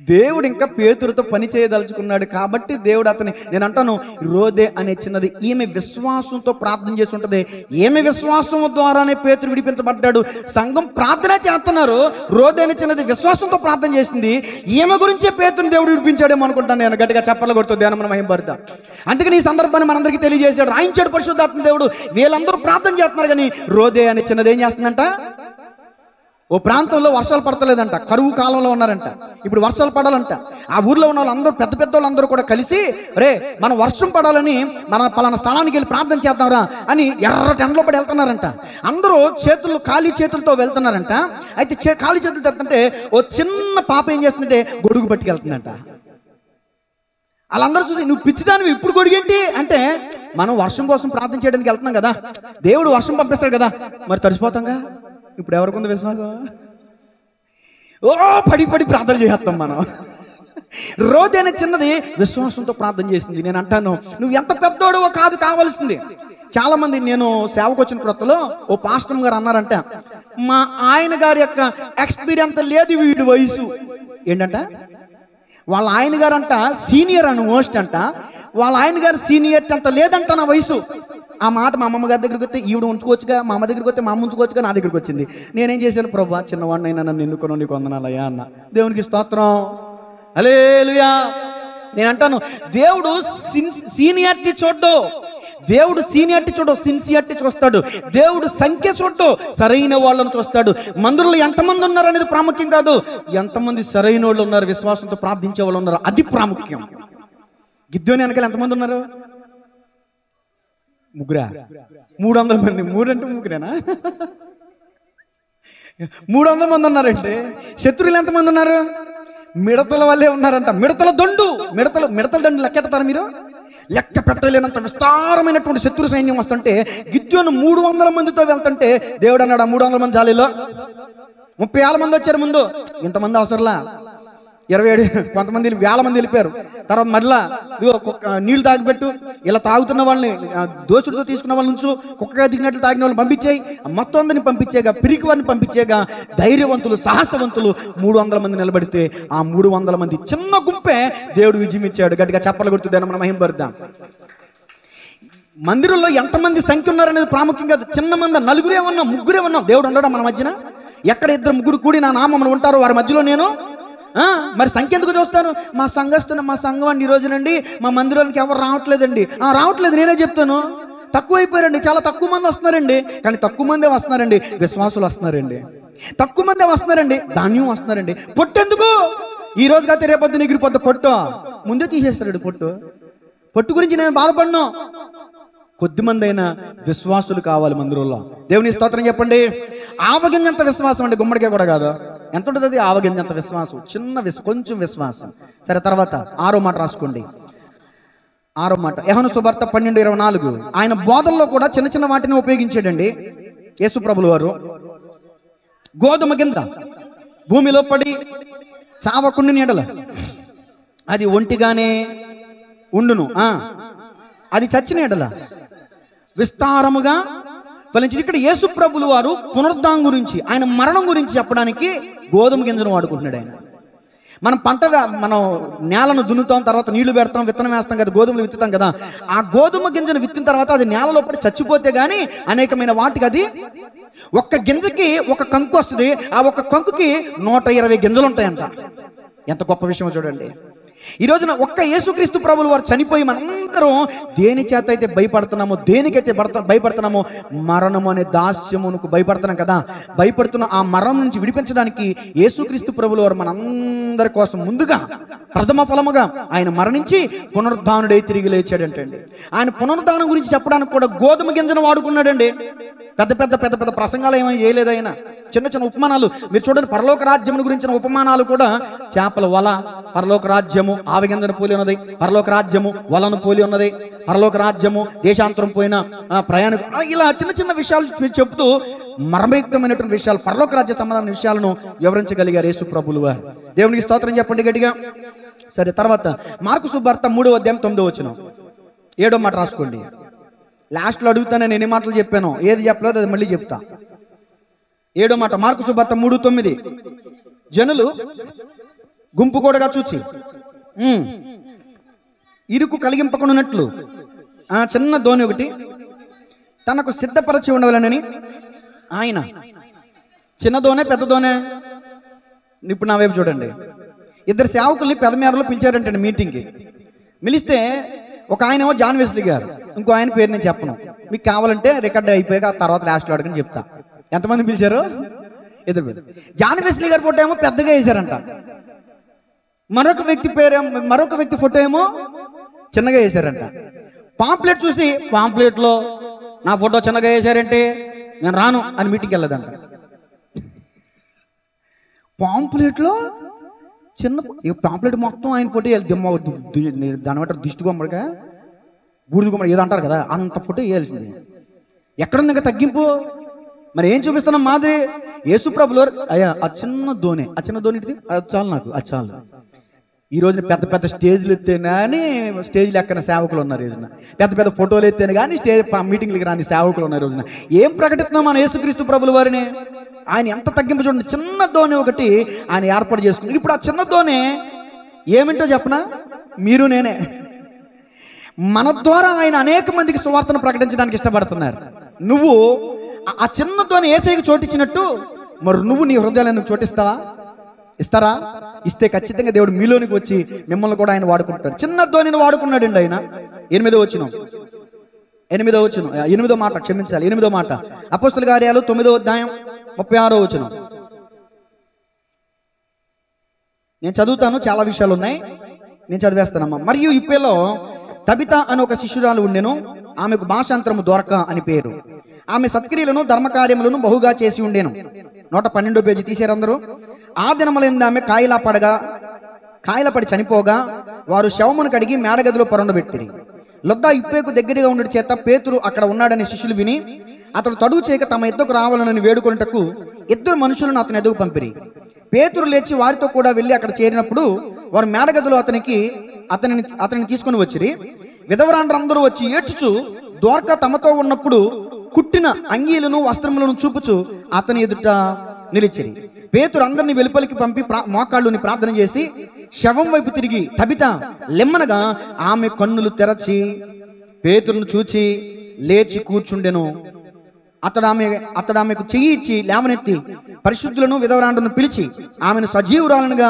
దేవుడు ఇంకా పేతురుతో పని చేయదలుచుకున్నాడు కాబట్టి దేవుడు అతని, నేను అంటాను, రోదే అనే చిన్నది ఈమె విశ్వాసంతో ప్రార్థన చేసి ఉంటుంది. ఈమె విశ్వాసం ద్వారానే పేతురు విడిపించబడ్డాడు. సంఘం ప్రార్థన చేస్తున్నారు, రోదే అనే చిన్నది విశ్వాసంతో ప్రార్థన చేసింది. ఈమె గురించే పేతురుని దేవుడు విడిపించాడేమో అనుకుంటాను నేను. గట్టిగా చెప్పలు కొడుతూ ధ్యానం మనం మహిమపడతాం. అందుకని ఈ సందర్భాన్ని మనందరికీ తెలియజేశాడు, రాయించాడు పరిశుద్ధాత్మ దేవుడు. వీళ్ళందరూ ప్రార్థన చేస్తున్నారు కానీ రోదే అనే చిన్నది ఏం చేస్తుందంట? ఓ ప్రాంతంలో వర్షాలు పడతలేదంట, కరువు కాలంలో ఉన్నారంట. ఇప్పుడు వర్షాలు పడాలంట. ఆ ఊర్లో ఉన్న వాళ్ళందరూ, పెద్ద పెద్ద వాళ్ళందరూ కూడా కలిసి, రే మనం వర్షం పడాలని మన పలానా స్థలానికి వెళ్ళి ప్రార్థన చేద్దాంరా అని ఎర్ర టెండలో పడి వెళ్తున్నారంట. అందరూ చేతులు ఖాళీ చేతులతో వెళ్తున్నారంట. అయితే ఖాళీ చేతులు తెస్తుంటే ఓ చిన్న పాప ఏం చేస్తుందంటే గొడుగు పట్టుకెళ్తుందంట. వాళ్ళందరూ చూసి, నువ్వు పిచ్చిదానివి, ఇప్పుడు గొడుగేంటి అంటే, మనం వర్షం కోసం ప్రార్థన చేయడానికి వెళ్తున్నాం కదా, దేవుడు వర్షం పంపిస్తాడు కదా, మరి తడిసిపోతాంగా. ఇప్పుడు ఎవరికి ఉంది విశ్వాసం? ఓ పడి పడి ప్రార్థన చేస్తాం మనం. రోజు అనే చిన్నది విశ్వాసంతో ప్రార్థన చేసింది. నేను అంటాను, నువ్వు ఎంత పెద్దోడవో కాదు కావాల్సింది. చాలా మంది, నేను సేవకు వచ్చిన క్రొత్తలో ఓ పాస్టర్ గారు అన్నారంట, మా ఆయన గారి యొక్క ఎక్స్పీరియన్స్ లేదు వీడి వయసు. ఏంటంట? వాళ్ళ ఆయన గారు అంట సీనియర్ అని మోస్ట్ అంట. వాళ్ళ ఆయన గారు సీనియర్ అంత లేదంట నా వయసు. ఆ మాట మా అమ్మమ్మ గారి దగ్గరికి వస్తే ఈవిడ ఉంచుకోవచ్చుగా, మా అమ్మ దగ్గరికి వస్తే మా అమ్మ ఉంచుకోవచ్చుగా, నా దగ్గరికి వచ్చింది. నేనేం చేశాను? ప్రభా, చిన్నవాడినైనా నన్ను ఎన్నుకొని నీకు వందనాలయ్యా అన్న. దేవునికి స్తోత్రం, హల్లెలూయా. నేను అంటాను, దేవుడు సీనియారిటీ చూడ్డు, దేవుడు సీనియారిటీ చూడు, సిన్సియారిటీ చూస్తాడు. దేవుడు సంఖ్య చూడ్డు, సరైన వాళ్ళని చూస్తాడు. మందిరంలో ఎంతమంది ఉన్నారు అనేది ప్రాముఖ్యం కాదు, ఎంతమంది సరైన వాళ్ళు ఉన్నారు, విశ్వాసంతో ప్రార్థించే వాళ్ళు ఉన్నారు, అది ప్రాముఖ్యం. గిద్యోని వెనకాల ఎంతమంది ఉన్నారు? ముగ్గురా? 300 మంది. 3 అంటే ముగ్గురేనా? 300 మంది ఉన్నారంటే శత్రువులు ఎంతమంది ఉన్నారు? మిడతల వల్లే ఉన్నారంట. మిడతల దండు లెక్కెడతారు మీరు? లెక్క పెట్టలేనంత విస్తారమైనటువంటి శత్రు సైన్యం వస్తుంటే గిద్యోను 300 మందితో వెళ్తుంటే దేవుడు అన్నాడు, 300 మంది జాలీలో 30,000 మంది వచ్చారు. ముందు ఇంతమంది అవసరంలా, 27 కొంతమంది వేల మంది వెళ్ళిపోయారు. తర్వాత మళ్ళా నీళ్లు తాగిపెట్టు, ఇలా తాగుతున్న వాళ్ళని, దోషుడితో తీసుకున్న వాళ్ళ నుంచి కుక్కగా దిగినట్లు తాగిన వాళ్ళని పంపించేయి, మొత్తం అందరిని పంపించేగా, పిరికి వారిని పంపించేగా, ధైర్యవంతులు సాహసవంతులు 300 మంది నిలబడితే ఆ 300 మంది చిన్న గుంపే దేవుడు విజయం ఇచ్చాడు. గట్టిగా చప్పలు కొడుతుందని మనం మహిమపడదాం. మందిరంలో ఎంతమంది సంఖ్య ఉన్నారనేది ప్రాముఖ్యం కాదు. చిన్న మంది, 4 ఉన్నాం, 3 ఉన్నాం, దేవుడు ఉండడం మన మధ్యన. ఎక్కడ 2-3 కూడి నా నామమున ఉంటారో వారి మధ్యలో నేను. మరి సంఖ్య ఎందుకు చూస్తాను? మా సంఘం అండి, ఈ రోజునండి మా మందిరానికి ఎవరు రావట్లేదండి. రావట్లేదు, నేనే చెప్తాను. తక్కువ అయిపోయారండి, చాలా తక్కువ మంది వస్తున్నారండి. కానీ తక్కువ మందే వస్తున్నారండి, విశ్వాసులు వస్తున్నారండి. తక్కువ మందే వస్తున్నారండి, ధాన్యం వస్తున్నారండి. పొట్టు ఎందుకు? ఈ రోజు కాకపోతే రేపొద్దు ఎగిరిపోద్ది పొట్టు. ముందే తీసేస్తాడు పొట్టు. పొట్టు గురించి నేను బాధపడను. కొద్దిమంది అయినా విశ్వాసులు కావాలి మందిరంలో. దేవుని స్తోత్రం చెప్పండి. ఆవగింజంత విశ్వాసం అండి, గుమ్మడికాయ కూడా కాదు. ఎంత ఉంటుంది అది? ఆవగింజంత విశ్వాసం, చిన్న కొంచెం విశ్వాసం. సరే, తర్వాత 6వ మాట రాసుకోండి. 6వ మాట యోహాను సువార్త 12:24. ఆయన బోధనలో కూడా చిన్న చిన్న వాటిని ఉపయోగించాడండి యేసు ప్రభుల వారు. గోధుమ గింజ భూమిలో పడి చావకుండి నీడల అది ఒంటిగానే ఉండును, అది చచ్చిన నీడల విస్తారముగా ఫలించి. ఇక్కడ యేసు ప్రభుల వారు పునరుద్ధానం గురించి, ఆయన మరణం గురించి చెప్పడానికి గోధుమ గింజను వాడుకుంటున్నాడు. ఆయన మనం నేలను దున్నుతాం, తర్వాత నీళ్లు పెడతాం, విత్తనం వేస్తాం కదా, గోధుమలు విత్తుతాం కదా. ఆ గోధుమ గింజను విత్తిన తర్వాత అది నేలలో పడి చచ్చిపోతే గానీ అనేకమైన వాటికి అది ఒక్క గింజకి ఒక కంకు వస్తుంది. ఆ ఒక్క కంకుకి 120 గింజలు ఉంటాయంట. ఎంత గొప్ప విషయం చూడండి. ఈ రోజున ఒక్క యేసుక్రీస్తు ప్రభులు వారు చనిపోయి మనందరం దేని చేత అయితే భయపడుతున్నామో, దేనికైతే భయపడుతున్నామో, మరణము అనే దాస్యమునకు భయపడుతున్నాం కదా. భయపడుతున్న ఆ మరణం నుంచి విడిపించడానికి యేసుక్రీస్తు ప్రభులు వారు మనందరి కోసం ముందుగా ప్రథమ ఫలముగా ఆయన మరణించి పునరుద్ధానుడై తిరిగి లేచాడంటండి. ఆయన పునరుద్ధానం గురించి చెప్పడానికి కూడా గోధుమ గింజను వాడుకున్నాడండి. పెద్ద పెద్ద పెద్ద పెద్ద ప్రసంగాలు ఏమైనా చేయలేదు ఆయన. చిన్న చిన్న ఉపమానాలు మీరు చూడండి. పరలోక రాజ్యమును గురించిన ఉపమానాలు కూడా చేపల వల, పరలోక రాజ్యము ఆవగింజను పోలి ఉన్నది, పరలోక రాజ్యము వలను పోలి ఉన్నది, పరలోక రాజ్యము దేశాంతరం పోయిన ప్రయాణికు, ఇలా చిన్న చిన్న విషయాలు చెప్తూ మర్మయుక్తమైనటువంటి విషయాలు, పరలోక రాజ్య సంబంధమైన విషయాలను వివరించగలిగారు యేసు ప్రభులు వారు. దేవునికి స్తోత్రం చెప్పండి గట్టిగా. సరే, తర్వాత మార్కు సువార్త 3వ అధ్యాయం 9వ వచనం 7వ మాట రాసుకోండి. లాస్ట్లో అడుగుతాను నేను ఎన్ని మాటలు చెప్పాను, ఏది చెప్పలేదు అది మళ్ళీ చెప్తా. 7వ మాట మార్కు సువార్త 3:9. జనులు గుంపు కూడగా చూచి ఇరుకు కలిగింపకున్నట్లు చిన్న దోణి ఒకటి తనకు సిద్ధపరచి ఉండవాలని ఆయన. చిన్న దోణే పెద్ద దోణే? ఇప్పుడు నా వైపు చూడండి. 2 సేవకుల్ని పెదమేరలో పిలిచారంటండి మీటింగ్కి. పిలిస్తే ఒక ఆయనేమో జాన్ వెస్లీ గారు, ఇంకో ఆయన పేరు నేను చెప్పను, మీకు కావాలంటే రికార్డ్ అయిపోయాక తర్వాత లాస్ట్లో అడగని చెప్తా. ఎంతమంది పిలిచారు? 2 పేరు. జాన్ వెస్లీ గారి ఫోటో ఏమో పెద్దగా వేశారంట, మరొక వ్యక్తి ఫోటో ఏమో చిన్నగా వేశారంట. పాంప్లెట్ చూసి పాంప్లెట్లో నా ఫోటో చిన్నగా వేశారంటే నేను రాను అని మీటింగ్కి వెళ్ళదంట. పాంప్లెట్లో చిన్న పాంప్లెట్ మొత్తం ఆయన ఫోటో దాని బట్టి దిష్టి గుమ్మడిగా బూడిద గుమ్మడి ఏదో అంటారు కదా, అంత ఫోటో వేయాల్సింది. ఎక్కడుంది ఇంకా తగ్గింపు? మరి ఏం చూపిస్తున్నాం మాదిరి? యేసు ప్రభులు అయ్యా ఆ చిన్న ధోని అది చాలు, నాకు అది చాలు. ఈ రోజున పెద్ద పెద్ద స్టేజ్లు ఎత్తేనే కానీ స్టేజ్లు ఎక్కన సేవకులు ఉన్నారు. ఈ రోజున పెద్ద పెద్ద ఫోటోలు ఎత్తేనే కానీ మీటింగ్లకి రాని సేవకులు ఉన్నారు. ఈ రోజున ఏం ప్రకటిస్తున్నాం మన యేసుక్రీస్తు ప్రభుల వారిని? ఆయన ఎంత తగ్గింపు చూడండి. చిన్న ధోని ఒకటి ఆయన ఏర్పాటు చేసుకున్నాడు. ఇప్పుడు ఆ చిన్న ధోని ఏమిటో చెప్పనా? మీరు నేనే. మన ద్వారా ఆయన అనేక మందికి సువార్తను ప్రకటించడానికి ఇష్టపడుతున్నారు. నువ్వు ఆ చిన్న ధోని యేసయ్యకు చోటిచ్చినట్టు మరి నువ్వు నీ హృదయాలను చోటిస్తావా? ఇస్తారా? ఇస్తే ఖచ్చితంగా దేవుడు మీలోనికి వచ్చి మిమ్మల్ని కూడా ఆయన వాడుకుంటాడు. చిన్న ధోనిని వాడుకున్నాడండి ఆయన. 8వ వచనం 8వ మాట క్షమించాలి. 8వ మాట అపోస్తలుల కార్యాలు 9వ అధ్యాయం 36వ వచనం. నేను చదువుతాను, చాలా విషయాలు ఉన్నాయి, నేను చదివేస్తానమ్మా. మరియు ఇప్పేలో తబిత అని ఒక శిష్యురాలు ఉండెను, ఆమెకు భాషాంతరము దొరక అని పేరు. ఆమె సత్క్రియలను ధర్మకార్యములను బహుగా చేసి ఉండేను. 112వ పేజీ తీసేరందరూ. ఆ దినములందు ఆమె కాయలపడి చనిపోగా వారు శవమును కడిగి మేడగదిలో పరుండబెట్టిరి. లొద్దా ఇప్పేకు దగ్గరగా ఉండడి చేత పేతురు అక్కడ ఉన్నాడని శిష్యులు విని అతడు తడువు చేయక తమ ఎద్దుకు రావాలని వేడుకొనుటకు 2 మనుషులను అతని ఎదుగు పంపిరి. పేతురు లేచి వారితో కూడా వెళ్ళి అక్కడ చేరినప్పుడు వారు మేడగదిలో అతనిని తీసుకుని వచ్చిరి. విధవరాండ్రందరూ వచ్చి ఏడ్చుచు దోర్క తమతో ఉన్నప్పుడు కుట్టిన అంగీలను వస్త్రములను చూపుచు అతని ఎదుట నిలిచిరి. పేతురు అందరినీ వెలుపలికి పంపి మోకాళ్ళుని ప్రార్థన చేసి శవం వైపు తిరిగి తబిత లెమ్మనగా ఆమె కన్నులు తెరచి పేతురును చూచి లేచి కూర్చుండెను. అతడు ఆమెకు చెయ్యి ఇచ్చి లేవనెత్తి పరిశుద్ధులను విధవరాండును పిలిచి ఆమెను సజీవురాలనుగా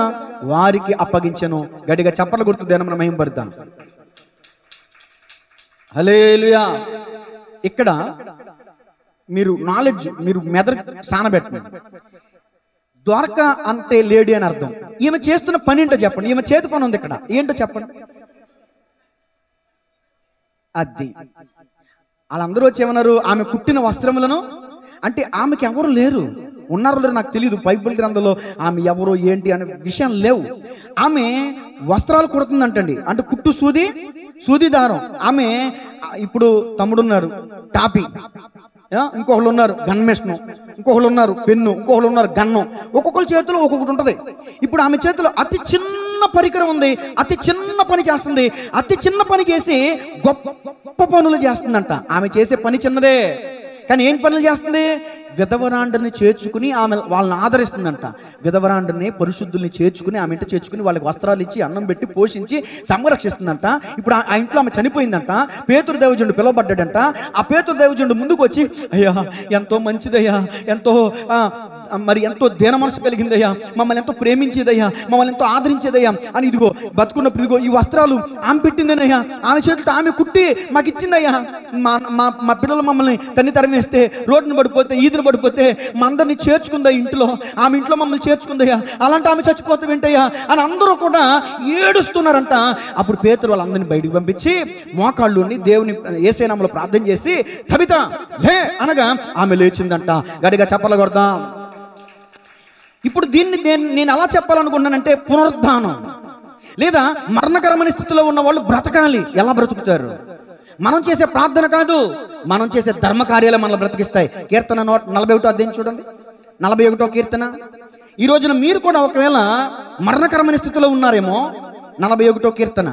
వారికి అప్పగించెను. గట్టిగా చప్పట్లు కొడుతూ దేవుని మహిమపడతాం. హల్లెలూయా. ఇక్కడ మీరు మెదడు సానబెట్టండి. ద్వారక అంటే లేడీ అని అర్థం. ఈమె చేస్తున్న పని ఏంటో చెప్పండి. ఈమె చేతి పని ఉంది ఇక్కడ, ఏంటో చెప్పండి. అది వాళ్ళందరూ వచ్చి ఏమన్నారు, ఆమె కుట్టిన వస్త్రములను, అంటే ఆమెకి ఎవరు లేరు, ఉన్నారో లేరు నాకు తెలియదు, బైబిల్ గ్రంథంలో ఆమె ఎవరు ఏంటి అనే విషయం లేవు. ఆమె వస్త్రాలు కుడుతుందంటండి, అంటే కుట్టు సూది దారం. ఆమె ఇప్పుడు తమ్ముడున్నారు టాపి, ఇంకొకళ్ళు ఉన్నారు గన్మేషను, ఇంకొకళ్ళు ఉన్నారు పెన్ను, ఇంకొకళ్ళు ఉన్నారు గన్నం, ఒక్కొక్కరి చేతిలో ఒక్కొక్కటి ఉంటుంది. ఇప్పుడు ఆమె చేతిలో అతి చిన్న పరికరం ఉంది, అతి చిన్న పని చేస్తుంది. అతి చిన్న పని చేసి గొప్ప పనులు చేస్తుందంట. ఆమె చేసే పని చిన్నదే, కానీ ఏం పనులు చేస్తుంది? విధవరాండ్రని చేర్చుకుని ఆమె వాళ్ళని ఆదరిస్తుందంట. విధవరాండ్రని పరిశుద్ధుల్ని చేర్చుకుని ఆమె ఇంట చేర్చుకుని వాళ్ళకి వస్త్రాలు ఇచ్చి అన్నం పెట్టి పోషించి సంరక్షిస్తుందంట. ఇప్పుడు ఆ ఇంట్లో ఆమె చనిపోయిందంట. పేతురు దైవజనుడు పిలువబడ్డాడంట. ఆ పేతురు దైవజనుడు ముందుకు వచ్చి, అయ్యా ఎంతో మంచిదయ్యా, ఎంతో దీన మనసు కలిగిందయ్యా, మమ్మల్ని ఎంతో ప్రేమించేదయ్యా, మమ్మల్ని ఎంతో ఆదరించేదయ్యా అని, ఇదిగో బతుకున్నప్పుడు ఇదిగో ఈ వస్త్రాలు ఆమె పెట్టిందనయ్యా, ఆమె చేతులతో ఆమె కుట్టి మాకు ఇచ్చిందయ్యా. మా పిల్లలు మమ్మల్ని తన్ని తరిమేస్తే, రోడ్డును పడిపోతే, ఈదును పడిపోతే మా అందరినీ చేర్చుకుందా ఇంట్లో, ఆమె ఇంట్లో మమ్మల్ని చేర్చుకుందయ్యా, అలాంటి ఆమె చచ్చిపోతే వింటయ్యా అని అందరూ కూడా ఏడుస్తున్నారంట. అప్పుడు పేతురు వాళ్ళందరినీ బయటికి పంపించి మోకాళ్ళుని దేవుని యేసయ్య నామములో ప్రార్థన చేసి, తబిత లే అనగా ఆమె లేచిందంట. గడిగా చప్పలు కొడదాం. ఇప్పుడు దీన్ని నేను ఎలా చెప్పాలనుకున్నానంటే, పునరుద్ధానం లేదా మరణకరమైన స్థితిలో ఉన్న వాళ్ళు బ్రతకాలి. ఎలా బ్రతుకుతారు? మనం చేసే ప్రార్థన కాదు, మనం చేసే ధర్మ కార్యాలు మనల్ని బ్రతికిస్తాయి. కీర్తన 41 అధ్యాయం చూడండి, 41 కీర్తన. ఈ రోజున మీరు కూడా ఒకవేళ మరణకరమైన స్థితిలో ఉన్నారేమో, 41 కీర్తన.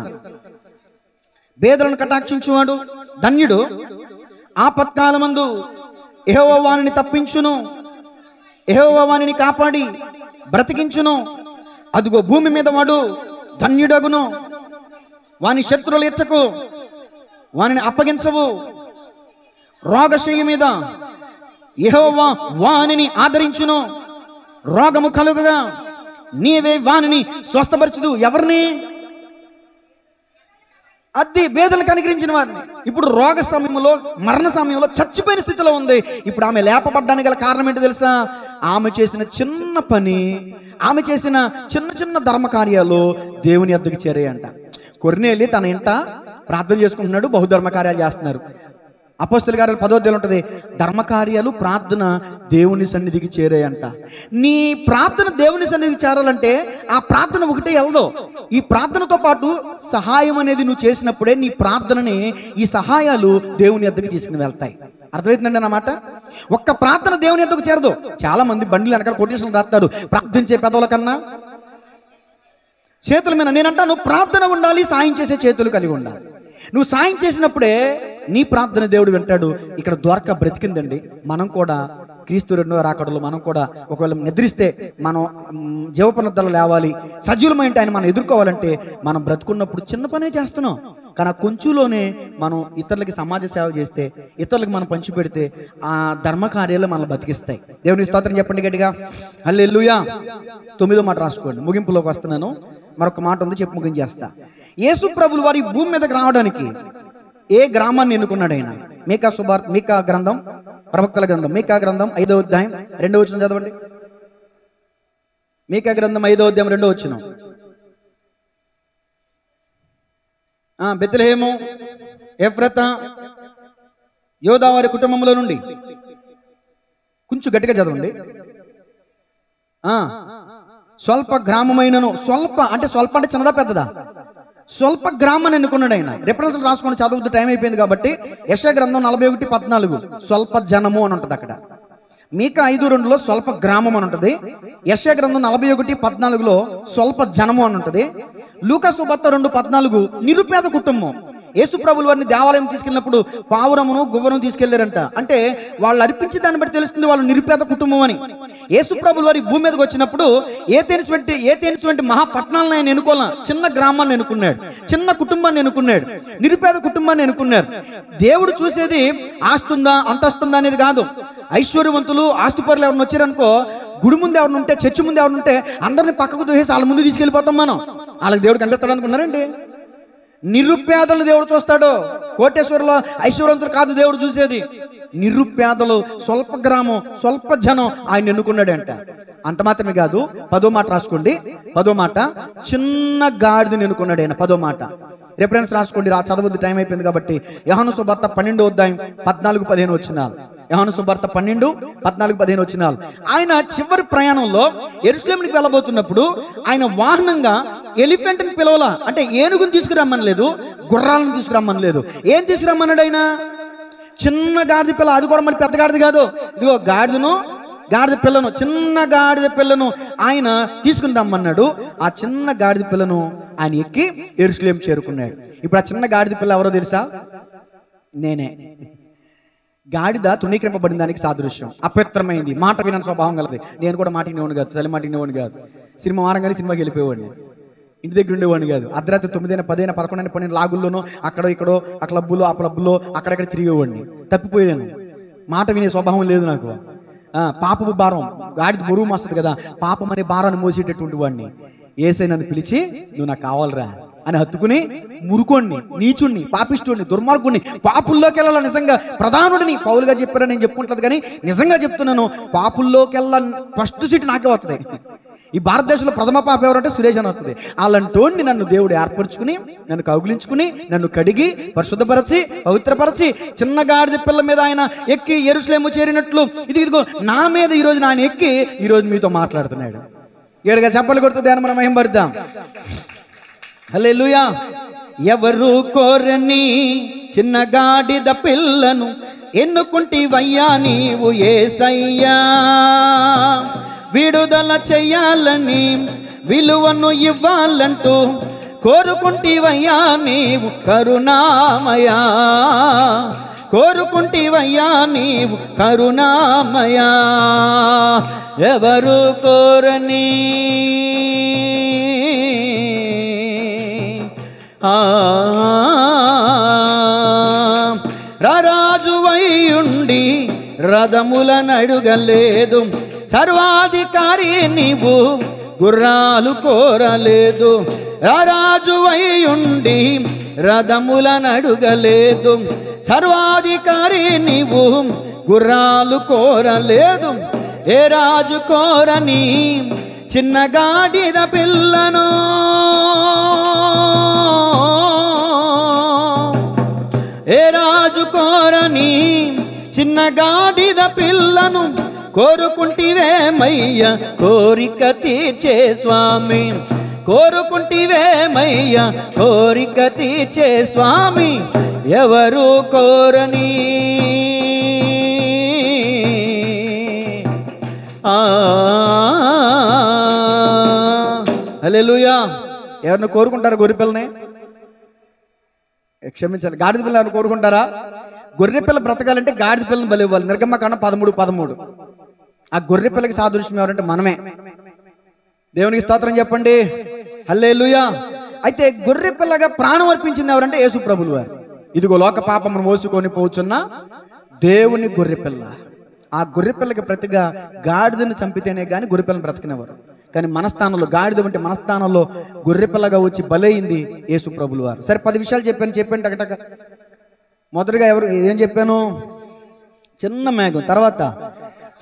పేదలను కటాక్షించువాడు ధన్యుడు, ఆపత్కాలమందు యెహోవా వానిని తప్పించును, యెహోవా వానిని కాపాడి బ్రతికించును. అదుగో భూమి మీద వాడు ధన్యుడగును. వాని శత్రువులు ఎచ్చకు, వానిని అప్పగించవు. రోగశయ్య మీద యెహోవా వానిని ఆదరించును. రోగము కలుగగా నీవే వానిని స్వస్థపరచుదు. ఎవరిని? అది పేదలకు అనుగ్రహించిన వారిని. ఇప్పుడు రోగ సమయంలో, మరణ సమయంలో చచ్చిపోయిన స్థితిలో ఉంది. ఇప్పుడు ఆమె లేపబడ్డానికి గల కారణం ఏంటో తెలుసా? ఆమె చేసిన చిన్న పని, ఆమె చేసిన చిన్న చిన్న ధర్మ కార్యాలు దేవుని యొద్దకు చేరాయంట. కొర్నేలి తన ఇంట ప్రార్థన చేసుకుంటున్నాడు, బహుధర్మ కార్యాలు చేస్తున్నారు. అపోస్తలుల కార్యాలు 10వ అధ్యాయం ఉంటుంది, ధర్మకార్యాలు ప్రార్థన దేవుని సన్నిధికి చేరాయంట. నీ ప్రార్థన దేవుని సన్నిధికి చేరాలంటే ఆ ప్రార్థన ఒకటే వెళ్దో. ఈ ప్రార్థనతో పాటు సహాయం అనేది నువ్వు చేసినప్పుడే నీ ప్రార్థనని, ఈ సహాయాలు దేవుని యొద్దకు తీసుకుని వెళ్తాయి. అర్థమవుతుందండి అన్నమాట. ఒక్క ప్రార్థన దేవుని యొద్దకు చేరదు. చాలా మంది బండిలు వెనకాల కొటేషన్లు రాస్తారు, ప్రార్థించే పెదవుల కన్నా చేతుల మీద. నేనంటాను, ప్రార్థన ఉండాలి, సాయం చేసే చేతులు కలిగి ఉండాలి. నువ్వు సాయం చేసినప్పుడే నీ ప్రార్థన దేవుడు వింటాడు. ఇక్కడ ద్వారక బ్రతికిందండి. మనం కూడా క్రీస్తు రెండవ రాకడలో మనం కూడా ఒకవేళ నిద్రిస్తే మనం జీవపునరుద్ధరణ లేవాలి, సజీవమైంటి ఆయన మనం ఎదుర్కోవాలంటే మనం బ్రతుకున్నప్పుడు చిన్న పనే చేస్తున్నాం. కానీ ఆ కొంచెంలోనే మనం ఇతరులకి సమాజ సేవ చేస్తే, ఇతరులకు మనం పంచిపెడితే ఆ ధర్మ కార్యాలు మనల్ని బతికిస్తాయి. దేవుని స్తోత్రం చెప్పండి గట్టిగా, హల్లెలూయా. 9వ మాట రాసుకోండి, ముగింపులోకి వస్తున్నాను. మరొక మాట ఉంది, చెప్పి ముగించేస్తా. యేసు ప్రభులు వారి భూమి మీదకి రావడానికి ఏ గ్రామాన్ని ఎన్నుకున్నాడు ఆయన? మీకా గ్రంథం, ప్రవక్తల గ్రంథం, మీకా గ్రంథం 5వ అధ్యాయం 2వ వచనం చదవండి. మీకా గ్రంథం 5వ అధ్యాయం 2వ వచనం. బెత్లెహేము, ఎఫ్రతా, యోదా వారి కుటుంబంలో నుండి, కొంచెం గట్టిగా చదవండి. స్వల్ప గ్రామమైనను, స్వల్ప అంటే చిన్నదా పెద్దదా? స్వల్ప గ్రామాన్ని ఎన్నుకున్నాడు ఆయన. రిఫరెన్స్ రాసుకొని చదువుతూ టైం అయిపోయింది కాబట్టి యెషయా గ్రంథం 41:14 స్వల్ప జనము అని ఉంటుంది అక్కడ. మీకా 5:2లో స్వల్ప గ్రామం అని ఉంటుంది. యెషయా గ్రంథం 41:14లో స్వల్ప జనము అని ఉంటుంది. లూకా సువార్త 2:14 నిరుపేద కుటుంబం. యేసు ప్రభుల వారిని దేవాలయం తీసుకెళ్ళినప్పుడు పావురమును గువ్వను తీసుకెళ్లారంట. అంటే వాళ్ళు అర్పించే దాన్ని బట్టి తెలుస్తుంది వాళ్ళు నిరుపేద కుటుంబం అని. యేసు ప్రభుల వారి భూమి మీదకి వచ్చినప్పుడు ఏథెన్స్ వంటి మహాపట్నాలను ఆయన ఎన్నుకోవాల, చిన్న గ్రామాన్ని ఎన్నుకున్నాడు, చిన్న కుటుంబాన్ని ఎన్నుకున్నాడు, నిరుపేద కుటుంబాన్ని ఎన్నుకున్నాడు. దేవుడు చూసేది ఆస్తుందా అంతస్తుందా అనేది కాదు. ఐశ్వర్యవంతులు ఆస్తిపరులు ఎవరిని వచ్చారనుకో, గుడి ముందు ఎవరిని ఉంటే, చర్చి ముందు ఎవరిని ఉంటే అందరిని పక్కకు దూసేసి వాళ్ళ ముందు తీసుకెళ్ళిపోతాం మనం. వాళ్ళకి దేవుడు కనిపిస్తాడు అనుకున్నారండి? నిరుపేదలు దేవుడు చూస్తాడు. కోటేశ్వరులో ఐశ్వర్యవంతులు కాదు దేవుడు చూసేది, నిరుపేదలు, స్వల్ప గ్రామం, స్వల్ప జనం ఆయన ఎన్నుకున్నాడు అంట. అంత మాత్రమే కాదు, 10వ మాట రాసుకోండి. 10వ మాట, చిన్న గాడిదని ఎన్నుకున్నాడు ఆయన. 10వ మాట, రిఫరెన్స్ రాసుకోండి, చదవద్దు, టైం అయిపోయింది కాబట్టి. యోహాను సువార్త 12వ అధ్యాయం 14-15 వచనాలు. యోహాను సువార్త 12-14-15 వచనాలు. ఆయన చివరి ప్రయాణంలో యెరూషలేముకి వెళ్ళబోతున్నప్పుడు ఆయన వాహనంగా ఎలిఫెంట్ని పిలవలా, అంటే ఏనుగుని తీసుకురమ్మని లేదు, గుర్రాలను తీసుకురమ్మని లేదు. ఏం తీసుకురమ్మన్నాడు ఆయన? చిన్న గాడిద పిల్ల, అది కూడా మళ్ళీ పెద్ద గాడిద కాదు, ఇదిగో గాడిద పిల్లను, చిన్న గాడిద పిల్లను ఆయన తీసుకుని రమ్మన్నాడు. ఆ చిన్న గాడిద పిల్లను ఆయన ఎక్కి యెరూషలేం చేరుకున్నాడు. ఇప్పుడు ఆ చిన్న గాడిద పిల్ల ఎవరో తెలుసా? నేనే. గాడిద తృణీకరింపబడిన దానికి సాదృశ్యం, అపవిత్రమైంది, మాట వినని స్వభావం కలది. నేను కూడా మాట వినేవాడిని కాదు, తల్లి మాట వినేవాడిని కాదు. సినిమా వారంగానే సినిమాకి వెళ్ళిపోయేవాడిని, ఇంటి దగ్గర ఉండేవాడిని కాదు. అర్ధరాత్రి 9, 10, 11, 12 లాగుల్లోనో అక్కడో ఇక్కడో, ఆ క్లబ్బులో ఆ క్లబ్బులో అక్కడక్కడ తిరిగేవాడిని. తప్పిపోయాను, మాట వినే స్వభావం లేదు నాకు. పాపపు భారం, గాడిద బరువు మస్తుంది కదా, పాపం అనే భారాన్ని మోసేటటువంటి వాడిని. యేసయ్య నన్ను పిలిచి నువ్వు నాకు కావాలరా అని హత్తుకుని, మురుకోండి, నీచుణ్ణి, పాపిష్టుడిని, దుర్మార్గుడిని, పాపుల్లోకి వెళ్ళాల నిజంగా ప్రధానుడిని పౌలు గారు చెప్పారని నేను చెప్పుకుంటుంది, కానీ నిజంగా చెప్తున్నాను, పాపుల్లోకి వెళ్ళ ఫస్ట్ సీట్ నాకే వస్తుంది. ఈ భారతదేశంలో ప్రథమ పాప ఎవరంటే సురేష్ అని వస్తుంది. అలాంటోడిని నన్ను దేవుడు ఏర్పరచుకుని, నన్ను కౌగిలించుకుని, నన్ను కడిగి పరిశుద్ధపరచి పవిత్రపరచి, చిన్న గాడిద పిల్ల మీద ఆయన ఎక్కి యెరూషలేము చేరినట్లు ఇదిగో నా మీద ఈరోజు ఆయన ఎక్కి ఈరోజు మీతో మాట్లాడుతున్నాడు. ఏడుగా చెప్పలు కొడుతూ దాన్ని మనం మహిమపడతాం. హల్లెలూయా. ఎవరు కోరని చిన్న గాడిద పిల్లను ఎన్నుకుంటివయ్యా నీవు యేసయ్యా, విడుదల చెయ్యాలని విలువను ఇవ్వాలంటూ కోరుకుంటివయ్యా నీవు కరుణామయా, కోరుకుంటివయ్యా నీవు కరుణామయా. ఎవరు కోరని రారాజువైయుండి రథములను అడుగలేదు, సర్వాధికారి నీవు గుర్రాలు కోరలేదు. రారాజువైయుండి రథములను అడుగలేదు, సర్వాధికారి నీవు గుర్రాలు కోరలేదు. ఏ రాజు కోరని చిన్న గాడిద పిల్లను, ఏ రాజు కోరని చిన్న గాడిద పిల్లను కోరుకుంటివేమయ్య కోరిక తీర్చే స్వామి, కోరుకుంటివేమయ్య కోరిక తీర్చే స్వామి. ఎవరు కోరని హల్లెలూయా. ఎవరిని కోరుకుంటారు? గొర్రె పిల్లని, క్షమించాలి, గాడిద పిల్ల ఎవరిని కోరుకుంటారా? గొర్రె పిల్ల బ్రతకాలంటే గాడిద పిల్లని బలి ఇవ్వాలి. నిర్గమకాండం 13:13. ఆ గొర్రె పిల్లకి సాదృశ్యం ఎవరంటే మనమే. దేవునికి స్తోత్రం చెప్పండి. హల్లెలూయా. అయితే గొర్రె పిల్లగా ప్రాణం అర్పించింది ఎవరంటే యేసు ప్రభులు వారు. ఇదిగో లోక పాపమును మోసుకొని పోచున్న దేవుని గొర్రె పిల్ల. ఆ గొర్రె పిల్లకి ప్రతిగా గాడిదను చంపితేనే కానీ గొర్రె పిల్లని బ్రతికినవారు. కానీ మన స్థానంలో గాడిద ఉంటే మన స్థానంలో గొర్రె పిల్లగా వచ్చి బలైంది యేసు ప్రభులు వారు. సరే 10 విషయాలు చెప్పాను టకటక. మొదటిగా ఏం చెప్పాను? చిన్న మేఘం, తర్వాత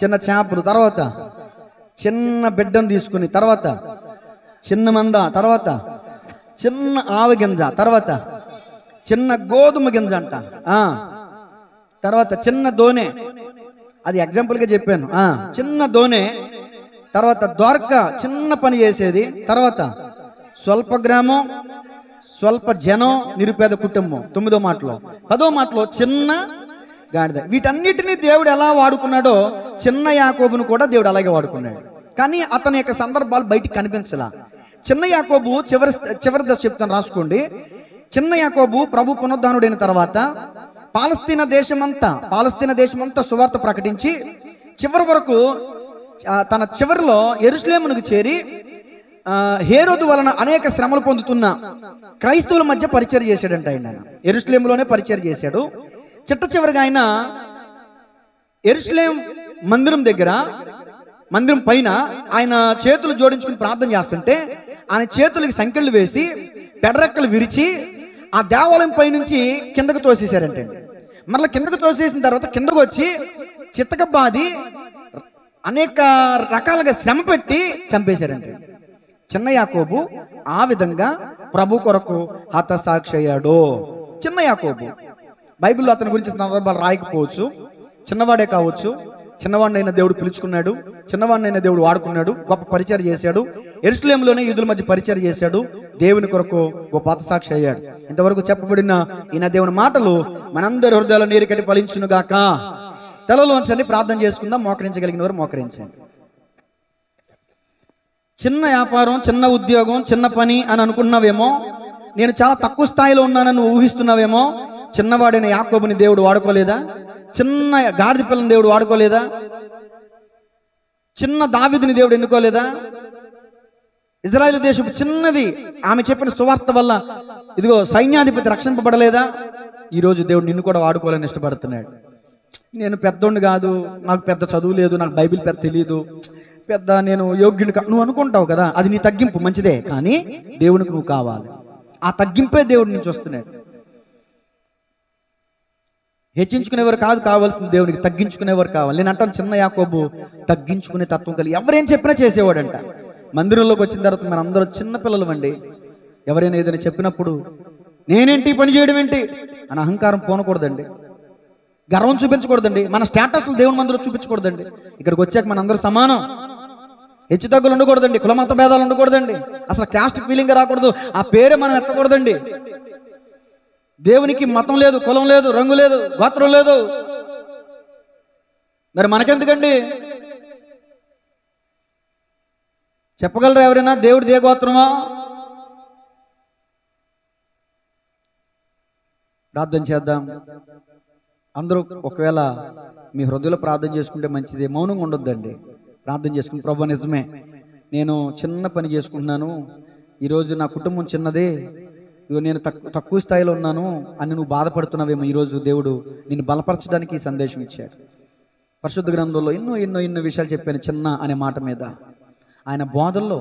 చిన్న చేపలు, తర్వాత చిన్న బిడ్డను తీసుకుని, తర్వాత చిన్న మంద, తర్వాత చిన్న ఆవ గింజ, తర్వాత చిన్న గోధుమ గింజ అంట, తర్వాత చిన్న దోనె, అది ఎగ్జాంపుల్గా చెప్పాను. చిన్న దోనె, తర్వాత దొరక చిన్న పని చేసేది, తర్వాత స్వల్ప గ్రామం, స్వల్ప జనం, నిరుపేద కుటుంబం 9వ మాటలో. 10వ మాటలో చిన్న గాడిద. వీటన్నిటినీ దేవుడు ఎలా వాడుకున్నాడో చిన్న యాకోబును కూడా దేవుడు అలాగే వాడుకున్నాడు. కానీ అతని యొక్క సందర్భాలు బయటికి కనిపించలా. చిన్న యాకోబు చివరి దశ చెప్తాను, రాసుకోండి. చిన్న యాకోబు ప్రభు పునరుద్ధానుడైన తర్వాత పాలస్తీనా దేశమంతా సువార్త ప్రకటించి చివరి వరకు తన చివరిలో యెరూషలేమునకు చేరి హేరోదు వలన అనేక శ్రమలు పొందుతున్న క్రైస్తవుల మధ్య పరిచయం చేశాడంట. ఆయన యెరూషలేములోనే పరిచయం చేశాడు. చిట్ట చివరిగా ఆయన యెరూషలేం మందిరం పైన ఆయన చేతులు జోడించుకుని ప్రార్థన చేస్తుంటే ఆయన చేతులకి సంకెళ్ళు వేసి పెడరెక్కలు విరిచి ఆ దేవాలయం పై నుంచి కిందకు తోసేశారంటే. మరలా కిందకు తోసేసిన తర్వాత కిందకు వచ్చి చిత్తకబాది అనేక రకాలుగా శ్రమ పెట్టి చంపేశారంటే. చిన్న యాకోబు ఆ విధంగా ప్రభు కొరకు హతసాక్షి అయ్యాడు. చిన్న యాకోబు, బైబిల్లో అతని గురించి సందర్భాలు రాయకపోవచ్చు, చిన్నవాడే కావచ్చు. చిన్నవాడినైనా దేవుడు పిలుచుకున్నాడు, చిన్నవాడినైనా దేవుడు వాడుకున్నాడు, గొప్ప పరిచయం చేశాడు. యెరూషలేములోనే యూదుల మధ్య పరిచయం చేశాడు, దేవుని కొరకు గొప్ప హతసాక్షి అయ్యాడు. ఇంతవరకు చెప్పబడిన ఈయన దేవుని మాటలు మనందరి హృదయాల నీరు కట్టి ఫలించునుగాక. తలలో వంచండి, ప్రార్థన చేసుకుందాం. మోకరించగలిగిన వారు మోకరించండి. చిన్న వ్యాపారం, చిన్న ఉద్యోగం, చిన్న పని అని అనుకున్నావేమో, నేను చాలా తక్కువ స్థాయిలో ఉన్నానని ఊహిస్తున్నావేమో. చిన్నవాడైన యాకోబుని దేవుడు వాడుకోలేదా? చిన్న గాడిద పిల్లని దేవుడు వాడుకోలేదా? చిన్న దావీదుని దేవుడు ఎన్నుకోలేదా? ఇజ్రాయేలు దేశం చిన్నది, ఆమె చెప్పిన సువార్త వల్ల ఇదిగో సైన్యాధిపతి రక్షింపబడలేదా? ఈరోజు దేవుడు నిన్ను కూడా వాడుకోవాలని ఇష్టపడుతున్నాడు. నేను పెద్దోడిని కాదు, నాకు పెద్ద చదువు లేదు, నాకు బైబిల్ పెద్ద తెలియదు, పెద్ద నేను యోగ్యుని నువ్వు అనుకుంటావు కదా, అది నీ తగ్గింపు, మంచిదే. కానీ దేవునికి నువ్వు కావాలి. ఆ తగ్గింపే దేవుడి నుంచి వస్తున్నాడు. హెచ్చించుకునేవారు కాదు కావాల్సింది, దేవునికి తగ్గించుకునేవారు కావాలి. నేను అంటాను, చిన్న యాకోబు తగ్గించుకునే తత్వం కలిగి ఎవరేం చెప్పినా చేసేవాడంట. మందిరంలోకి వచ్చిన తర్వాత మన అందరూ చిన్నపిల్లలు అండి. ఎవరైనా ఏదైనా చెప్పినప్పుడు నేనేంటి పని చేయడం ఏంటి అని అహంకారం పోనకూడదండి, గర్వం చూపించకూడదండి, మన స్టేటస్లు దేవుని మందిలో చూపించకూడదండి. ఇక్కడికి వచ్చాక మనందరూ సమానం, హెచ్చు తగ్గులు ఉండకూడదండి, కులమత భేదాలు ఉండకూడదండి, అసలు క్యాస్ట్ ఫీలింగ్ రాకూడదు, ఆ పేరే మనం ఎత్తకూడదండి. దేవునికి మతం లేదు, కులం లేదు, రంగు లేదు, గోత్రం లేదు. మరి మనకెందుకండి? చెప్పగలరా ఎవరైనా దేవుడిది ఏ గోత్రమా? ప్రార్థన చేద్దాం అందరూ. ఒకవేళ మీ హృదయంలో ప్రార్థన చేసుకుంటే మంచిది, మౌనంగా ఉండొద్దండి. ప్రార్థన చేసుకుని, ప్రభు నిజమే నేను చిన్న పని చేసుకుంటున్నాను, ఈరోజు నా కుటుంబం చిన్నదే, నేను తక్కువ స్థాయిలో ఉన్నాను అని నువ్వు బాధపడుతున్నావేమో. ఈరోజు దేవుడు నిన్ను బలపరచడానికి ఈ సందేశం ఇచ్చాడు. పరిశుద్ధ గ్రంథంలో ఎన్నో విషయాలు చెప్పాను చిన్న అనే మాట మీద. ఆయన బోధల్లో,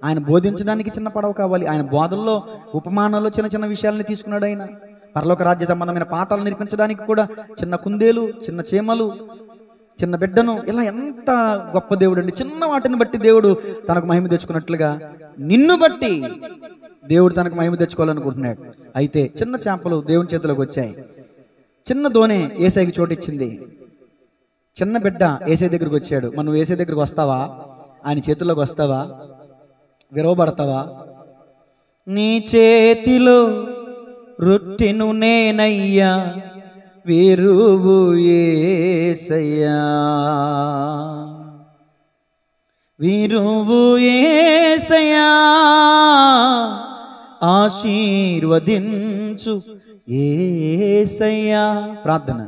ఆయన బోధించడానికి చిన్న పడవ కావాలి. ఆయన బోధల్లో, ఉపమానాల్లో చిన్న విషయాలని తీసుకున్నాడు. ఆయన పరలోక రాజ్య సంబంధమైన పాఠాలు నేర్పించడానికి కూడా చిన్న కుందేలు, చిన్న చీమలు, చిన్న బిడ్డను, ఇలా ఎంత గొప్ప దేవుడు అండి. చిన్న వాటిని బట్టి దేవుడు తనకు మహిమ తెచ్చుకున్నట్లుగా నిన్ను బట్టి దేవుడు తనకు మహిమ తెచ్చుకోవాలనుకుంటున్నాడు. అయితే చిన్న చేపలు దేవుని చేతిలోకి వచ్చాయి. చిన్న దోణి ఏసైకి చోటిచ్చింది. చిన్న బిడ్డ ఏసై దగ్గరికి వచ్చాడు. మనం ఏసై దగ్గరికి వస్తావా? ఆయన చేతుల్లోకి వస్తావా? విరవబడతావా? నీ చేతిలో రొట్టెను నేనయ్యా, విరువు యేసయ్యా, విరువు యేసయ్యా, ఆశీర్వదించు యేసయ్యా. ప్రార్థన.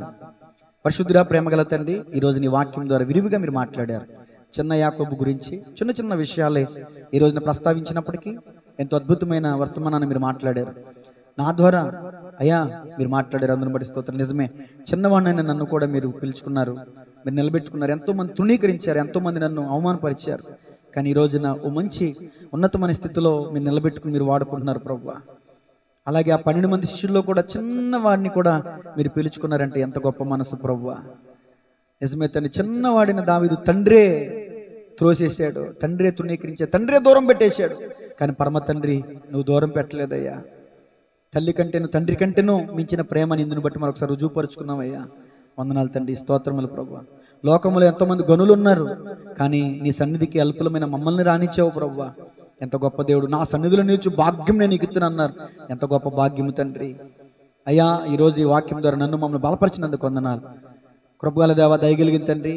పరిశుద్ధుడా, ప్రేమగల తండ్రి, ఈరోజు నీ వాక్యం ద్వారా విరివిగా మీరు మాట్లాడారు. చిన్న యాకోబు గురించి చిన్న విషయాలే ఈ రోజున ప్రస్తావించినప్పటికీ ఎంతో అద్భుతమైన వర్తమానాన్ని మీరు మాట్లాడారు. నా ద్వారా అయ్యా మీరు మాట్లాడారు, అందుని బట్టి స్తోత్రం. నిజమే, చిన్నవాడినైనా నన్ను కూడా మీరు పిలుచుకున్నారు, మీరు నిలబెట్టుకున్నారు. ఎంతోమంది తృణీకరించారు, ఎంతోమంది నన్ను అవమానపరిచారు. కానీ ఈ రోజున ఓ మంచి ఉన్నతమైన స్థితిలో మీరు నిలబెట్టుకుని మీరు వాడుకుంటున్నారు ప్రభువా. అలాగే ఆ 12 మంది శిష్యుల్లో కూడా చిన్నవాడిని కూడా మీరు పిలుచుకున్నారంటే ఎంత గొప్ప మనసు ప్రభువా. నిజమే తండ్రి, చిన్నవాడిన దావీదు తండ్రే త్రోసేసాడు, తండ్రే తృణీకరించాడు, తండ్రే దూరం పెట్టేశాడు. కానీ పరమ తండ్రి నువ్వు దూరం పెట్టలేదయ్యా. తల్లి కంటేను తండ్రి కంటేను మించిన ప్రేమని ఇందుని బట్టి మరొకసారి రుజువుపరుచుకున్నావయ్యా. వందనాలు తండ్రి, స్తోత్రములు ప్రభువా. లోకములో ఎంతోమంది గనులు ఉన్నారు, కానీ నీ సన్నిధికి అల్పులమైన మమ్మల్ని రానిచ్చావు ప్రభువా. ఎంత గొప్ప దేవుడు. నా సన్నిధిలో నిలిచి భాగ్యం నేను నీకు ఇస్తున్నాను అన్నారు. ఎంత గొప్ప భాగ్యము తండ్రి. అయ్యా ఈరోజు ఈ వాక్యం ద్వారా నన్ను మమ్మల్ని బలపరిచినందుకు వందనాలు. కృపగల దేవా, దయగలిగిన తండ్రి,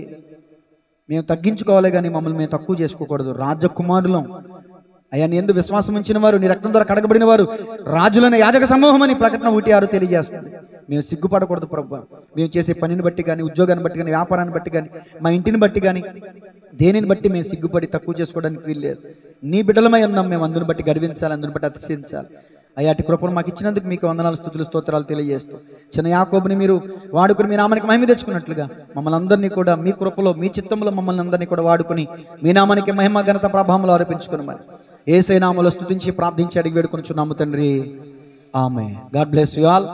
మేము తగ్గించుకోవాలి కానీ మమ్మల్ని మేము తక్కువ చేసుకోకూడదు. రాజకుమారులం అయ్యా, నీ యందు విశ్వాసం ఉంచిన వారు, నీ రక్తం ద్వారా కడగబడిన వారు రాజులైన యాజక సమూహం అని ప్రకటన 1:6 తెలియజేస్తుంది. మేము సిగ్గుపడకూడదు ప్రభువా. మేము చేసే పనిని బట్టి కానీ, ఉద్యోగాన్ని బట్టి కానీ, వ్యాపారాన్ని బట్టి కానీ, మా ఇంటిని బట్టి కానీ, దేనిని బట్టి మేము సిగ్గుపడి తక్కువ చేసుకోవడానికి వీల్లేదు. నీ బిడ్డలమై ఉన్నాం మేము, అందుని బట్టి గర్వించాలి, అందుని బట్టి అతిశయించాలి. అయ్యాటి కృపను మాకు ఇచ్చినందుకు మీకు వందనాలు, స్తుతులు, స్తోత్రాలు తెలియజేస్తూ చిన్న యాకోబుని మీరు వాడుకుని మీ నామానికి మహిమ తెచ్చుకున్నట్లుగా మమ్మల్ని అందరినీ కూడా మీ కృపలో, మీ చిత్తంలో మమ్మల్ని అందరినీ కూడా వాడుకుని మీ నామానికి మహిమ, ఘనత, ప్రభావంలో ఆరోపించుకుని మరి యేసయ్య నామములో స్తుతించి ప్రార్థించి అడిగి వేడుకొనుచున్నాము తండ్రి. ఆమేన్. God bless you all.